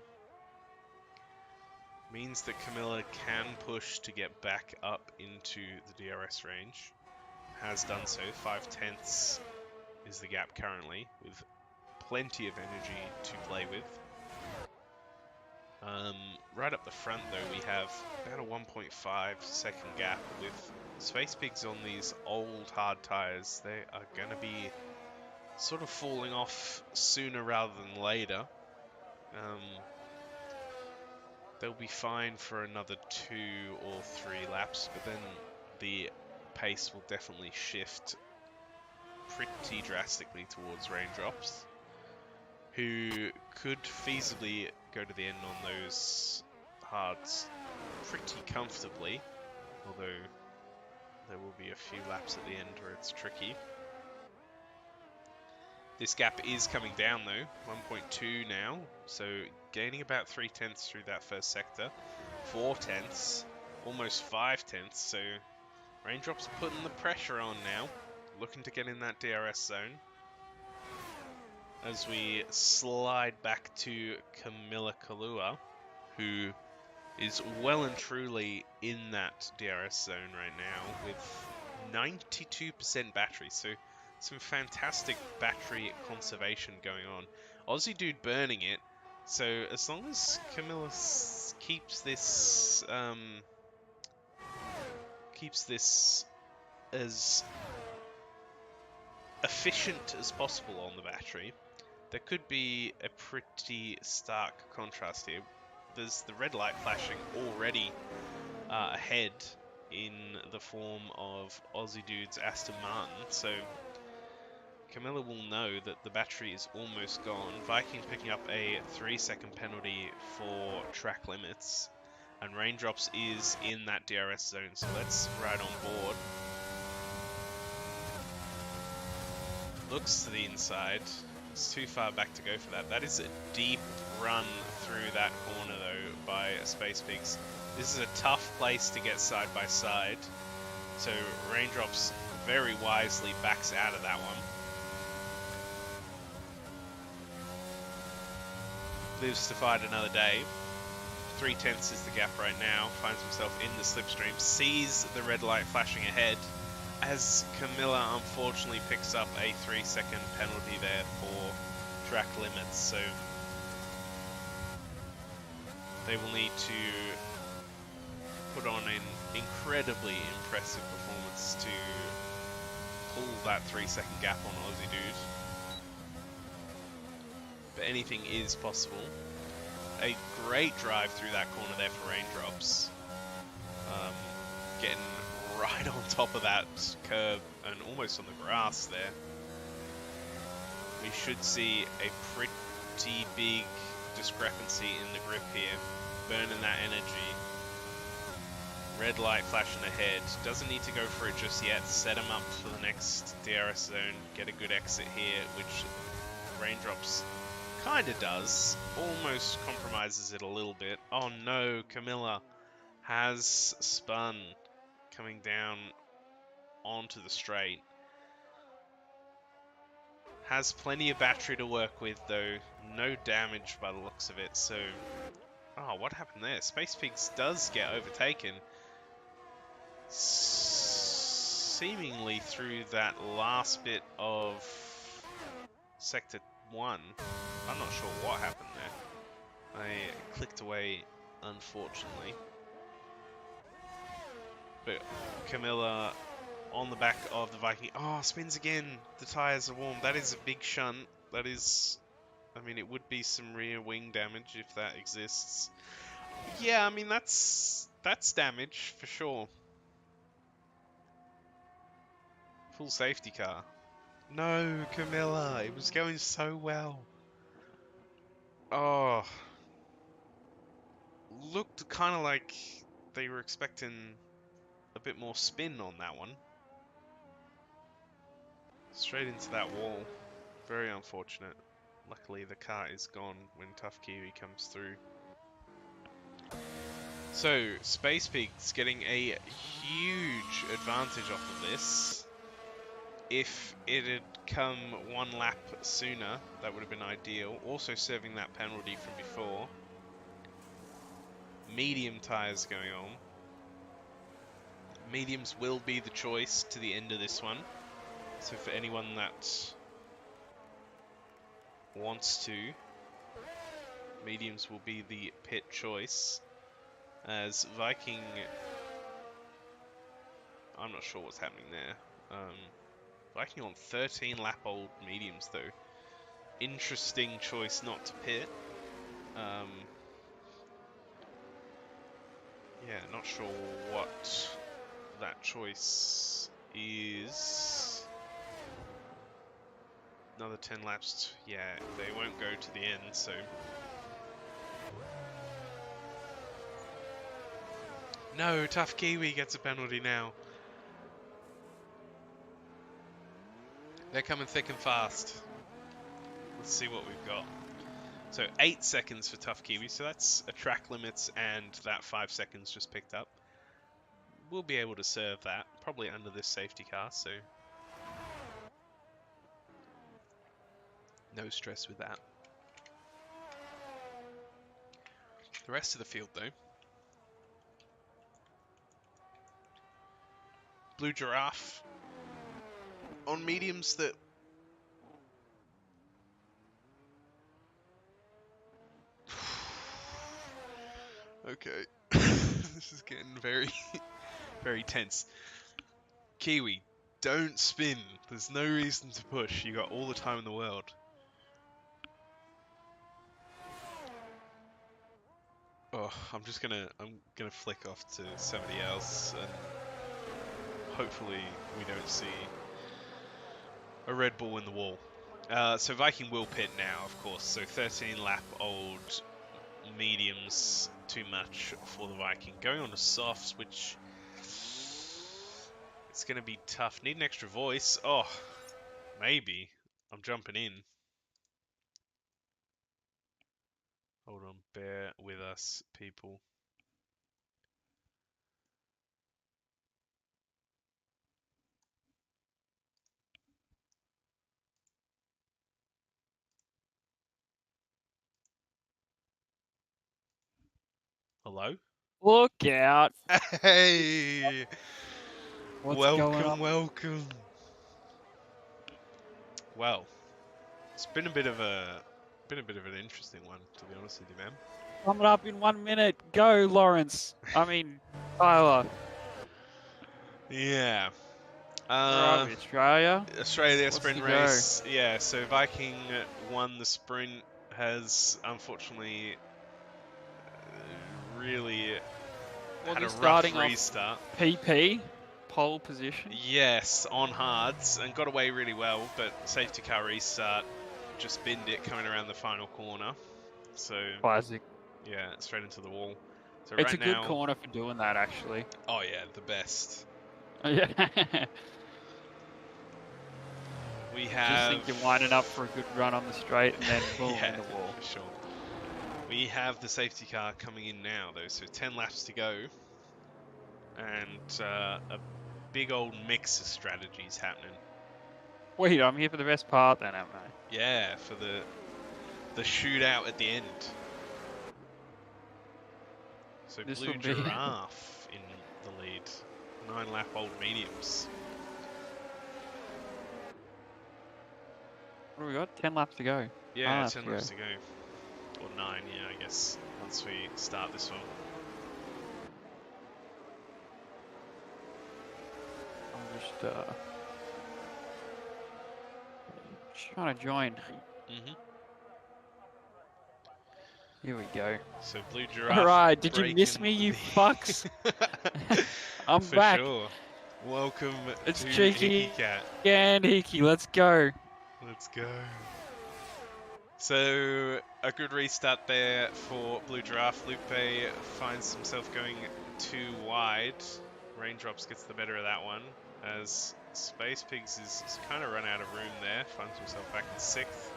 Means that Camilla can push to get back up into the DRS range. Has done so. 5/10 is the gap currently, with plenty of energy to play with. Right up the front though, we have about a 1.5 second gap with Space Pigs on these old hard tires. They are going to be sort of falling off sooner rather than later. They'll be fine for another 2 or 3 laps, but then the pace will definitely shift pretty drastically towards Raindrops, who could feasibly go to the end on those hards pretty comfortably, although there will be a few laps at the end where it's tricky. This gap is coming down though, 1.2 now, so gaining about 3/10 through that first sector, 4/10, almost 5/10, so Raindrops are putting the pressure on now, looking to get in that DRS zone. As we slide back to Camilla Kalua, who is well and truly in that DRS zone right now with 92% battery, so some fantastic battery conservation going on. Aussie Dude burning it, so as long as Camilla keeps this keeps this as efficient as possible on the battery, there could be a pretty stark contrast here. There's the red light flashing already ahead in the form of Aussie Dude's Aston Martin, so Camilla will know that the battery is almost gone. Viking's picking up a 3-second penalty for track limits, and Raindrops is in that DRS zone, so let's ride on board. Looks to the inside. It's too far back to go for that. That is a deep run through that corner, though, by Space Pigs. This is a tough place to get side by side, so Raindrops very wisely backs out of that one. Lives to fight another day. 3/10 is the gap right now. Finds himself in the slipstream. Sees the red light flashing ahead, as Camilla unfortunately picks up a 3-second penalty there for track limits. So they will need to put on an incredibly impressive performance to pull that 3-second gap on Aussie Dude. But anything is possible. A great drive through that corner there for Raindrops. Getting right on top of that curb and almost on the grass there. We should see a pretty big discrepancy in the grip here. Burning that energy. Red light flashing ahead. Doesn't need to go for it just yet. Set him up for the next DRS zone. Get a good exit here, which Raindrops kind of does. Almost compromises it a little bit. Oh no, Camilla has spun coming down onto the straight. Has plenty of battery to work with, though. No damage by the looks of it, so... Oh, what happened there? Space Pigs does get overtaken. Seemingly through that last bit of Sector 1. I'm not sure what happened there. I clicked away, unfortunately. But Camilla on the back of the Viking. Oh, spins again. The tyres are warm. That is a big shunt. That is... I mean, it would be some rear wing damage if that exists. Yeah, I mean, that's damage for sure. Full safety car. No, Camilla. It was going so well. Oh. Looked kind of like they were expecting a bit more spin on that one. Straight into that wall. Very unfortunate. Luckily the car is gone when Tough Kiwi comes through. So, Space Pig's getting a huge advantage off of this. If it had come one lap sooner, that would have been ideal. Also serving that penalty from before. Medium tyres going on. Mediums will be the choice to the end of this one. So for anyone that wants to, mediums will be the pit choice. As Viking, I'm not sure what's happening there. Viking on 13 lap old mediums though. Interesting choice not to pit. Yeah, not sure what that choice is. Another 10 laps. Yeah, they won't go to the end, so... No, Tough Kiwi gets a penalty now. They're coming thick and fast. Let's see what we've got. So 8 seconds for Tough Kiwi, so that's a track limits and that 5 seconds just picked up. We'll be able to serve that, probably under this safety car, so... No stress with that. The rest of the field, though. Blue Giraffe on mediums that... Okay. This is getting very, Very tense. Kiwi, don't spin. There's no reason to push. You got all the time in the world. Oh, I'm gonna flick off to somebody else, and hopefully we don't see a red ball in the wall. So Viking will pit now, of course. So 13 lap old mediums, too much for the Viking. Going on to softs, which it's going to be tough. Need an extra voice. Oh, maybe. I'm jumping in. Hold on, bear with us, people. Hello? Look out. Hey! What's going on? Welcome. Well, it's been a bit of an interesting one, to be honest with you, man. Sum it up in 1 minute. Go, Lawrence. I mean, Tyler. Yeah. Where are we? Australia? Australia What's sprint the race. Yeah, so Viking won the sprint, has unfortunately really had a rough starting restart. off PP, pole position. Yes, on hards, and got away really well, but safety car restart just binned it coming around the final corner. So, Classic. yeah, straight into the wall. So It's right a good now, corner for doing that, actually. oh yeah, the best. Yeah. We Just have... think you're winding up for a good run on the straight and then boom yeah, in the wall. for sure. We have the safety car coming in now, though, so 10 laps to go. And a big old mix of strategies happening. Wait, I'm here for the best part then, am I? Yeah, for the shootout at the end. So This Blue will be... Giraffe in the lead. 9 lap old mediums. What do we got? 10 laps to go. Yeah, 10 laps to go. Or 9, yeah, I guess, once we start this one. I'm just trying to join. Here we go. So Blue Giraffe. Alright, did you miss me, you fucks? I'm For back. Sure. Welcome It's to Cheeky Hickey Cat. and Hickey, let's go. Let's go. So, a good restart there for Blue Giraffe. Lupe finds himself going too wide. Raindrops gets the better of that one, as Space Pigs is kind of run out of room there. Finds himself back in 6th.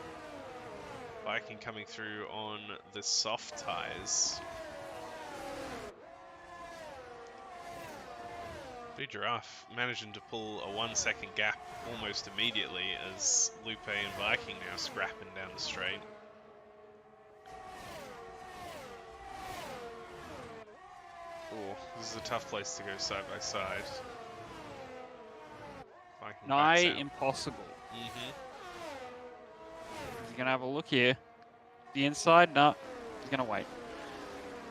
Viking coming through on the soft tyres. Blue Giraffe managing to pull a 1 second gap almost immediately, as Lupe and Viking now scrapping down the straight. Oh, this is a tough place to go side by side. Viking Nigh impossible. Mm-hmm. He's gonna have a look here. The inside? No. He's gonna wait.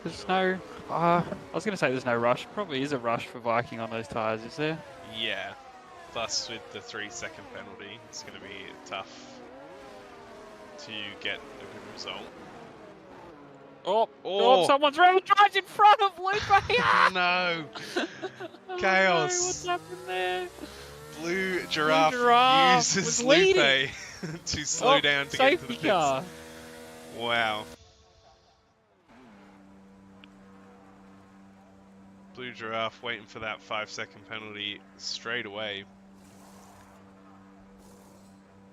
There's no... I was gonna say there's no rush. Probably is a rush for Viking on those tyres, is there? Yeah. Plus with the 3-second penalty, it's gonna be tough to get a good result. Oh, someone's running drives in front of Lupe. No! Oh, Chaos! no, what's happened there? Blue Giraffe uses Lupe to slow down to get to the pits. Car. Wow. Blue Giraffe waiting for that 5-second penalty straight away.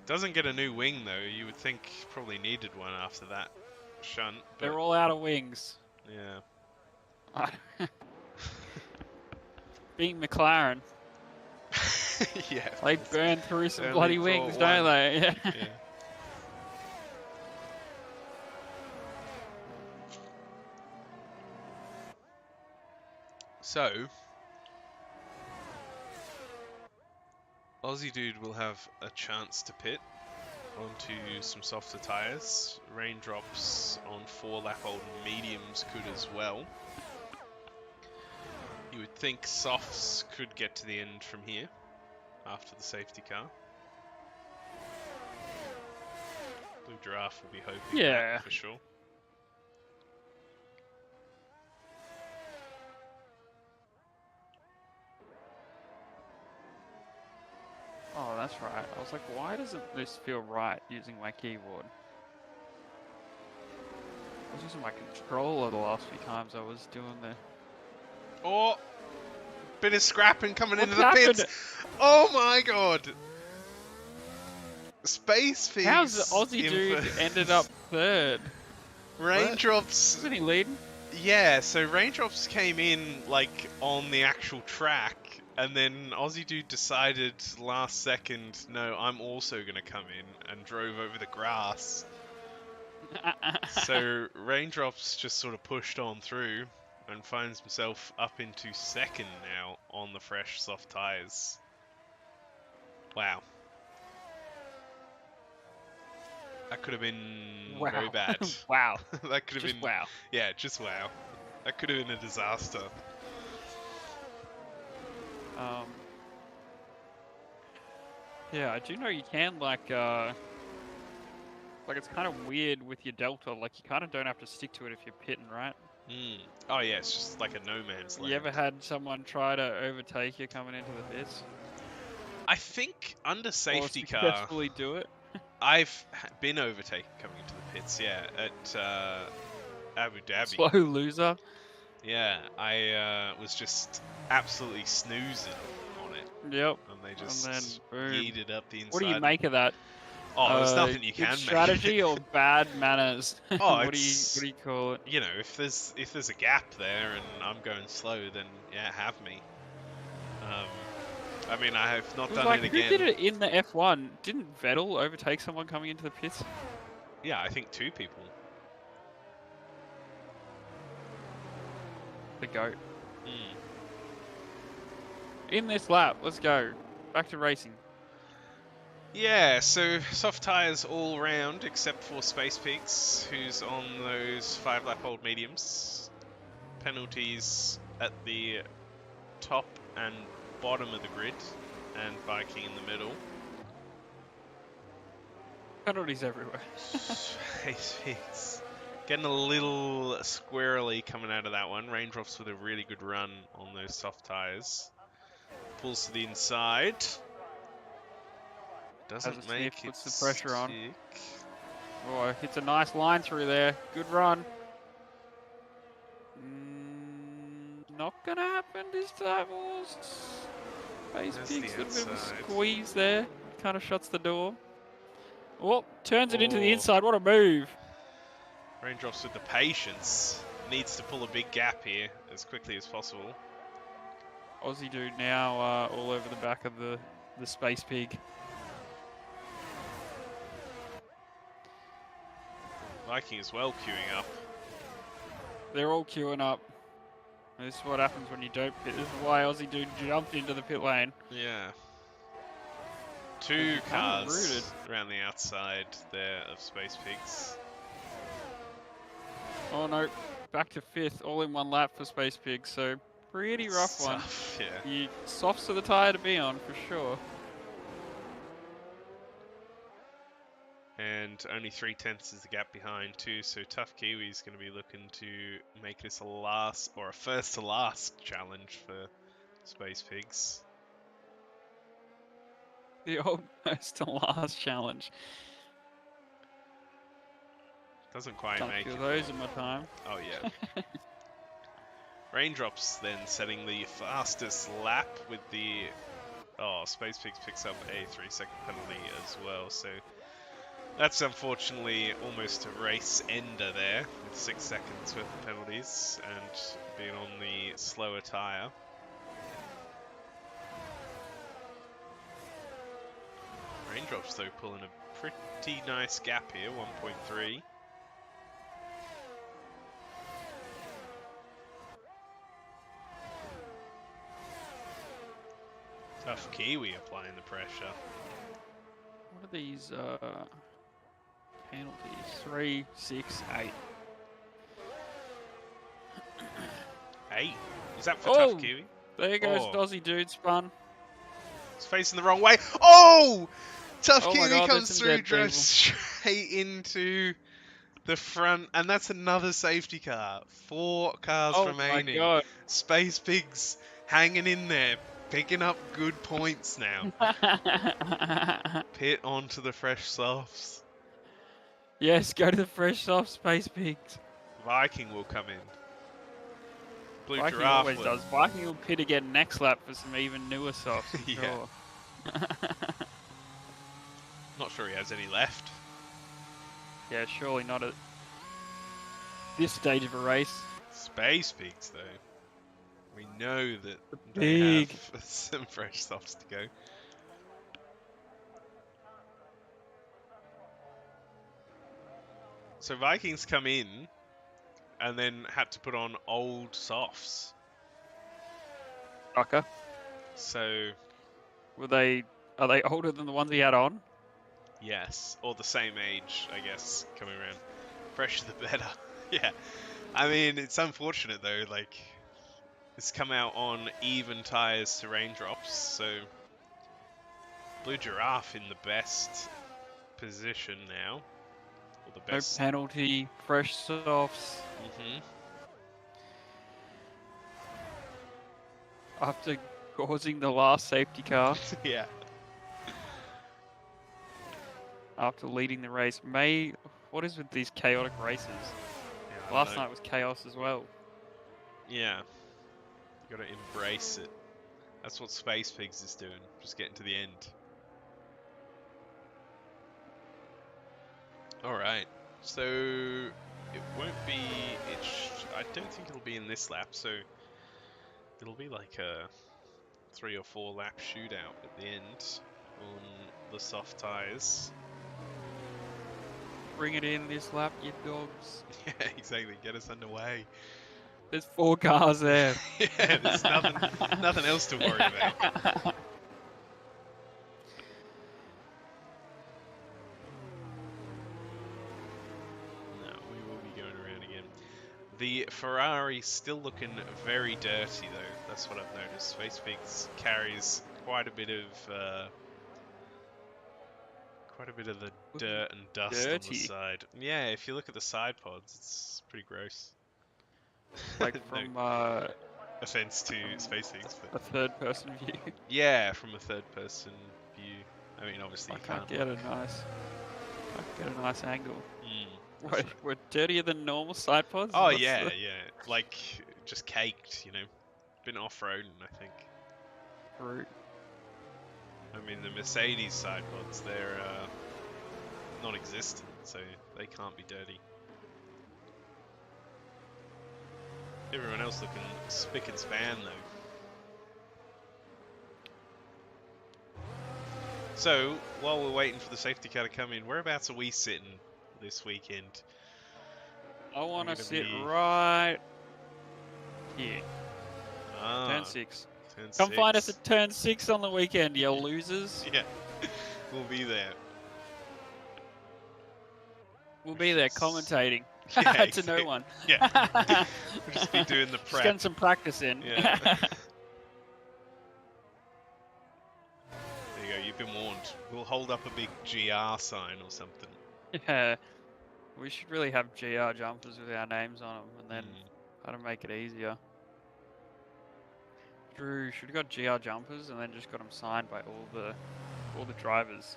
Doesn't get a new wing though. You would think probably needed one after that shunt. But they're all out of wings. Yeah. Being McLaren. Yeah. They burn through some bloody wings, don't they? Yeah. Yeah. So, Aussie Dude will have a chance to pit onto some softer tyres. Raindrops on 4 lap old mediums could as well. You would think softs could get to the end from here after the safety car. Blue Giraffe will be hoping Yeah. that for sure. Oh, that's right. I was like, why doesn't this feel right using my keyboard? I was using my controller the last few times I was doing the... Oh! Bit of scrapping coming What's into the happened? pits! Oh my god! Space Pigs! How's the Aussie dude ended up third? Raindrops... Isn't he leading? Yeah, so Raindrops came in, like, on the actual track, and then Aussie Dude decided last second, no, I'm also going to come in, and drove over the grass. So Raindrops just sort of pushed on through, and finds himself up into second now on the fresh soft tyres. Wow. That could have been Wow. very bad. Wow. That could have Just been... wow. Yeah, just wow. That could have been a disaster. Yeah, I do know you can, like it's kind of weird with your delta, like you kind of don't have to stick to it if you're pitting, right? Mm. Oh yeah, it's just like a no man's land. You ever had someone try to overtake you coming into the pits? I think under safety or car, successfully do it? I've been overtaken coming into the pits. Yeah, at Abu Dhabi. Slow loser. Yeah, I was just absolutely snoozing on it, Yep. and they just And then boom. yeeted up the inside. What do you make of that? Oh, there's nothing you good can strategy make. or bad manners? Oh, what do you call it? You know, if there's a gap there and I'm going slow, then yeah, have me. I mean, I have not done it again. Who did it in the F1? Didn't Vettel overtake someone coming into the pits? Yeah, I think 2 people. The GOAT. Mm. In this lap, let's go. Back to racing. Yeah, so soft tyres all round except for Space Pigs, who's on those 5-lap-old mediums. Penalties at the top and bottom of the grid, and Viking in the middle. Penalties everywhere. Space Pigs getting a little squirrely coming out of that one. Raindrops with a really good run on those soft tyres. Pulls to the inside. Doesn't make it. Puts the pressure on. Oh, hits a nice line through there. Good run. Not gonna happen this time, boys. Space Pigs, a little bit of a squeeze there. Kind of shuts the door. Oh, turns it into the inside. What a move. Raindrops with the patience. Needs to pull a big gap here as quickly as possible. Aussie dude now all over the back of the Space Pig. Viking as well queuing up. They're all queuing up. This is what happens when you don't pit. This is why Aussie dude jumped into the pit lane. Yeah. 2 cars around the outside there of Space Pigs. Oh no, back to 5th, all in one lap for Space Pigs, so pretty rough one. Yeah. You softs of the tyre to be on, for sure. And only 3/10 is the gap behind too, so Tough Kiwi's going to be looking to make this a first to last challenge for Space Pigs. The old first to last challenge. Doesn't quite Don't make feel it. those in my time. Oh yeah. Raindrops then setting the fastest lap with the... Oh, Space Pigs picks up a 3-second penalty as well, so... That's unfortunately almost a race ender there, with 6 seconds worth of penalties, and being on the slower tyre. Raindrops though pulling a pretty nice gap here, 1.3. Tough Kiwi applying the pressure. What are these penalties? 3, 6, 8. 8. Is that for Tough Oh, Kiwi? there goes Oh. Aussie dude spun. It's facing the wrong way. Oh! Tough Oh my Kiwi God, there's comes some through, dead drives people. straight into the front, and that's another safety car. 4 cars Oh my remaining. God. Space Pigs hanging in there, picking up good points now. Pit onto the fresh softs. Yes, go to the fresh soft Space Pigs. Viking will come in. Blue Viking Giraffe always will. does. Viking will pit again next lap for some even newer softs, I'm Yeah. sure. Not sure he has any left. Yeah, surely not at this stage of a race. Space Pigs, though. We know that they Big. have some fresh softs to go. So Vikings come in and then had to put on old softs. Tucker. So Are they older than the ones he had on? yes, or the same age, I guess, coming around. Fresher the better. Yeah. I mean, it's unfortunate though, like it's come out on even tires to raindrops, so Blue Giraffe in the best position now. Or the No best. penalty, fresh softs. Mhm. After causing the last safety car, Yeah. after leading the race. What is with these chaotic races? Yeah, I don't Last know. night was chaos as well. Yeah. You gotta embrace it. That's what Space Pigs is doing. Just getting to the end. Alright. So it won't be I don't think it'll be in this lap, so it'll be like a 3 or 4 lap shootout at the end on the soft tires. Bring it in this lap, you dogs. Yeah, exactly. Get us underway. There's 4 cars there. Yeah, there's nothing else to worry about. No, we will be going around again. The Ferrari still looking very dirty though. That's what I've noticed. Space Pigs carries quite a bit of the dirt and dust on the Dirty. side. Yeah, if you look at the side pods, it's pretty gross. Like No from offense to Space Pigs, a but third person view. yeah, from a third person view. I mean, obviously I you can't can't. get a nice angle. That's Wait, right. we're dirtier than normal side pods? Oh What's yeah, the yeah, like just caked, you know. Been off-roading, I think. route? I mean, the Mercedes side pods, they're non-existent, so they can't be dirty. Everyone else looking spick and span, though. So, while we're waiting for the safety car to come in, whereabouts are we sitting this weekend? I want to gonna sit be- right here. Ah, Turn 6. turn Come find us 6. at turn 6 on the weekend, you losers. Yeah, we'll be there. We'll be there commentating Yeah, to exactly. no one. Yeah, we'll just be doing the Just prep. getting some practice in. Yeah. There you go, you've been warned. We'll hold up a big GR sign or something. Yeah. We should really have GR jumpers with our names on them, and then that'll make it easier. Drew should have got GR jumpers and then just got them signed by all the drivers.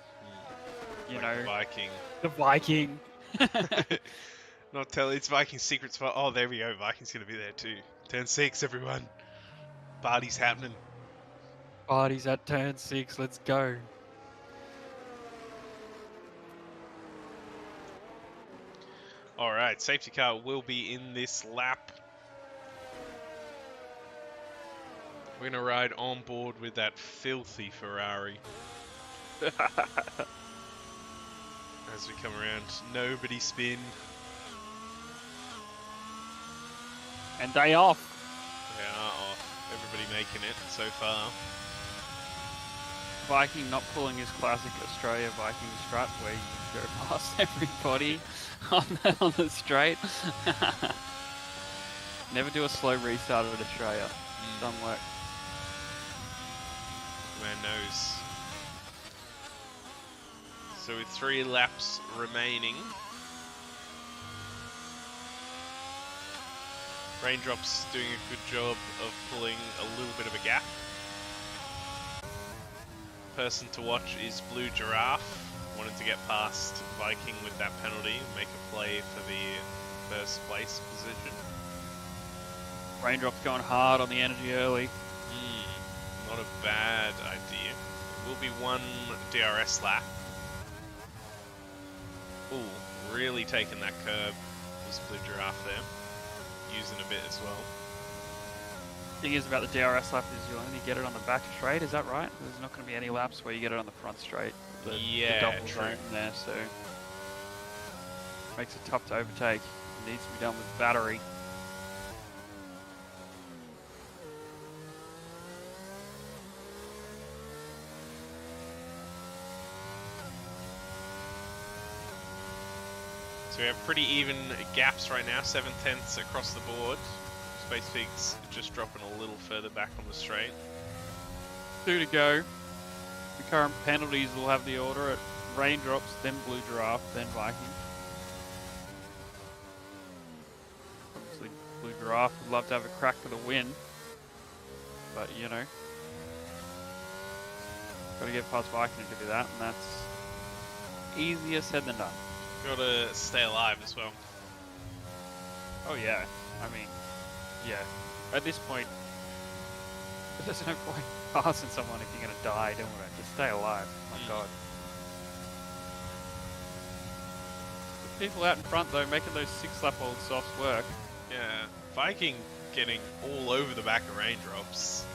You Like know, the Viking. the Viking. Not tell it's Viking secret spot. Oh, there we go. Viking's gonna be there too. Turn 6, everyone. Party's happening. Party's at turn 6. Let's go. All right, safety car will be in this lap. We're gonna ride on board with that filthy Ferrari. As we come around, nobody spin. And day off. They are off. Everybody making it so far. Viking not pulling his classic Australia Viking strut where you go past everybody on the straight. Never do a slow restart of Australia. Done work. Man knows. So with 3 laps remaining, Raindrop's doing a good job of pulling a little bit of a gap. Person to watch is Blue Giraffe. Wanted to get past Viking with that penalty, make a play for the first place position. Raindrop's going hard on the energy early. Not a bad idea. Will be 1 DRS lap. Ooh, really taking that curb was Blue Giraffe there. Using a bit as well. Thing is about the DRS lap is you only get it on the back straight, is that right? There's not going to be any laps where you get it on the front straight. The double true. zone there, so makes it tough to overtake. It needs to be done with battery. So we have pretty even gaps right now, 7/10 across the board. Space Pig's just dropping a little further back on the straight. 2 to go. The current penalties will have the order at Raindrops, then Blue Giraffe, then Viking. Obviously, Blue Giraffe would love to have a crack for the win, but you know, got to get past Viking to do that, and that's easier said than done. Got to stay alive as well. Oh yeah, I mean, yeah. At this point, there's no point passing someone if you're gonna die, don't worry. Just stay alive. Oh my god. The people out in front though, making those 6-lap-old softs work. Yeah, Viking getting all over the back of Raindrops.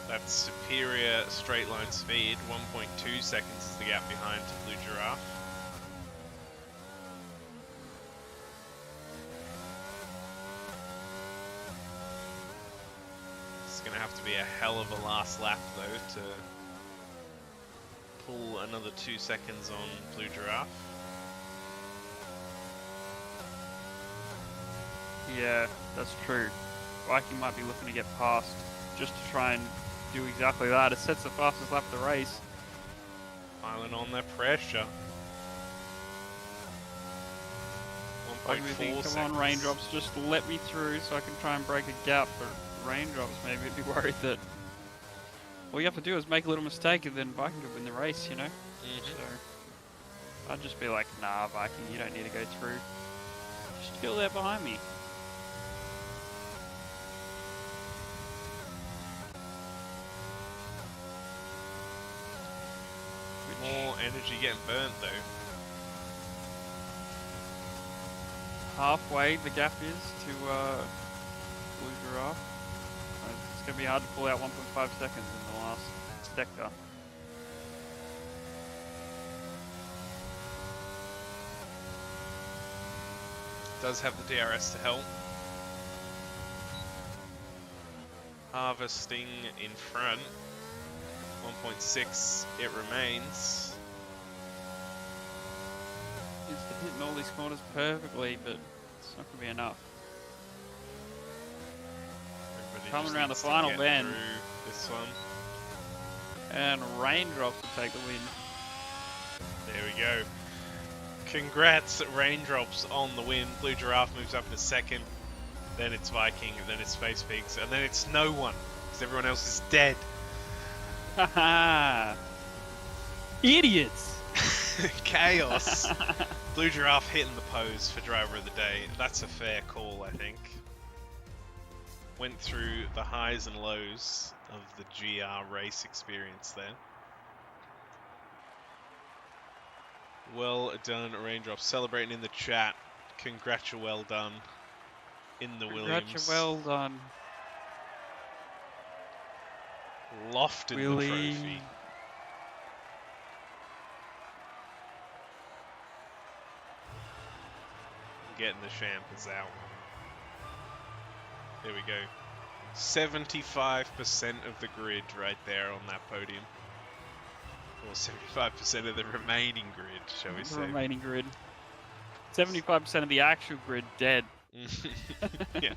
That's superior straight line speed. 1.2 seconds is the gap behind Blue Giraffe. Gonna have to be a hell of a last lap though to pull another 2 seconds on Blue Giraffe. Yeah, that's true. Viking might be looking to get past just to try and do exactly that. It sets the fastest lap of the race. Piling on that pressure. 1.4 seconds. Come on, Raindrops, just let me through so I can try and break a gap. But Raindrops maybe be worried that all you have to do is make a little mistake and then Viking could win the race, you know? So I'd just be like, nah, Viking, you don't need to go through. Just chill there behind me. More energy getting burnt though. Halfway the gap is to Blue Giraffe. It's going to be hard to pull out 1.5 seconds in the last sector. Does have the DRS to help. Harvesting in front. 1.6 it remains. It's hitting all these corners perfectly, but it's not going to be enough. Coming around the final bend. This one. And Raindrops will take the win. There we go. Congrats, Raindrops on the win. Blue Giraffe moves up to second. Then it's Viking, and then it's Space Pigs, and then it's no one, because everyone else is dead. Haha! Idiots! Chaos. Blue Giraffe hitting the pose for driver of the day. That's a fair call, I think. Went through the highs and lows of the GR race experience there. Well done, Raindrops. Celebrating in the chat. Well done in the Williams. Well done. Lofting the trophy. Getting the champers out. There we go. 75% of the grid right there on that podium. Or 75% of the remaining grid, shall we say. The remaining grid. 75% of the actual grid dead. Yeah.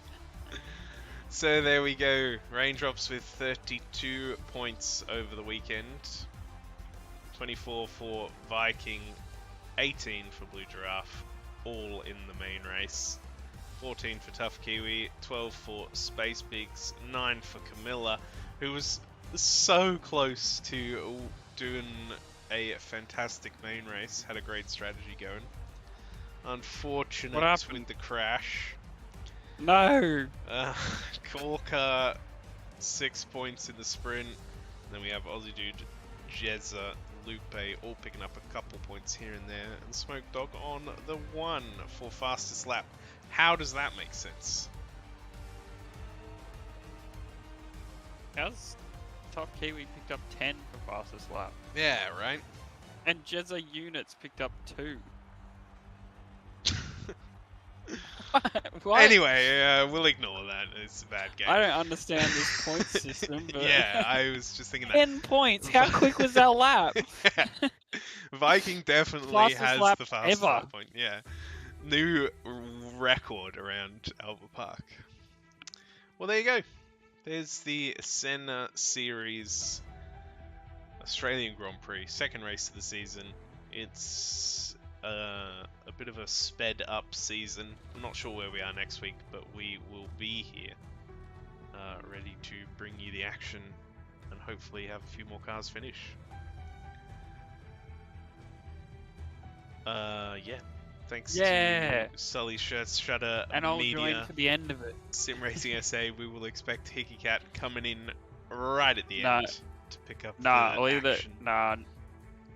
So there we go. Raindrops with 32 points over the weekend. 24 for Viking, 18 for Blue Giraffe, all in the main race. 14 for Tough Kiwi, 12 for Space Pigs, 9 for Camilla, who was so close to doing a fantastic main race. Had a great strategy going. Unfortunate with the crash. No. Corker, 6 points in the sprint. Then we have Aussie Dude, Jezza, Lupe all picking up a couple points here and there. And Smoke Dog on the 1 for fastest lap. How does that make sense? How's Top Kiwi picked up 10 for fastest lap? Yeah, right? And Jezza Units picked up 2. What? Anyway, we'll ignore that. It's a bad game. I don't understand this point system, but... Yeah, I was just thinking that. 10 points! How quick was that lap? Yeah. Viking definitely Fastest has lap the fastest ever. lap point. Yeah. New record around Albert Park. Well, there you go. There's the Senna Series Australian Grand Prix, second race of the season. It's a bit of a sped up season. I'm not sure where we are next week, but we will be here ready to bring you the action and hopefully have a few more cars finish. Yeah. Thanks to Sully Shutter and I'll Media, join for the end of it. Sim Racing SA. We will expect Hickey Cat coming in right at the end to pick up the action.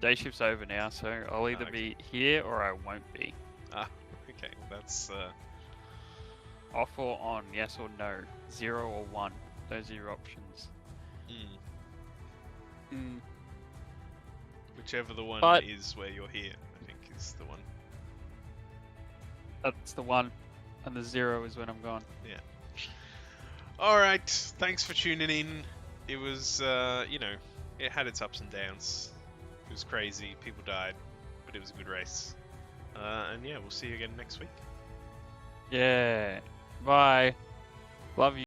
Day shift's over now, so I'll either be here or I won't be. Okay, that's off or on, yes or no, 0 or 1. Those are your options. Whichever the one is where you're here, I think is the one. That's the one, and the 0 is when I'm gone. Yeah. Alright, thanks for tuning in. It was, it had its ups and downs. It was crazy, people died, but it was a good race. And yeah, we'll see you again next week. Yeah. Bye. Love you.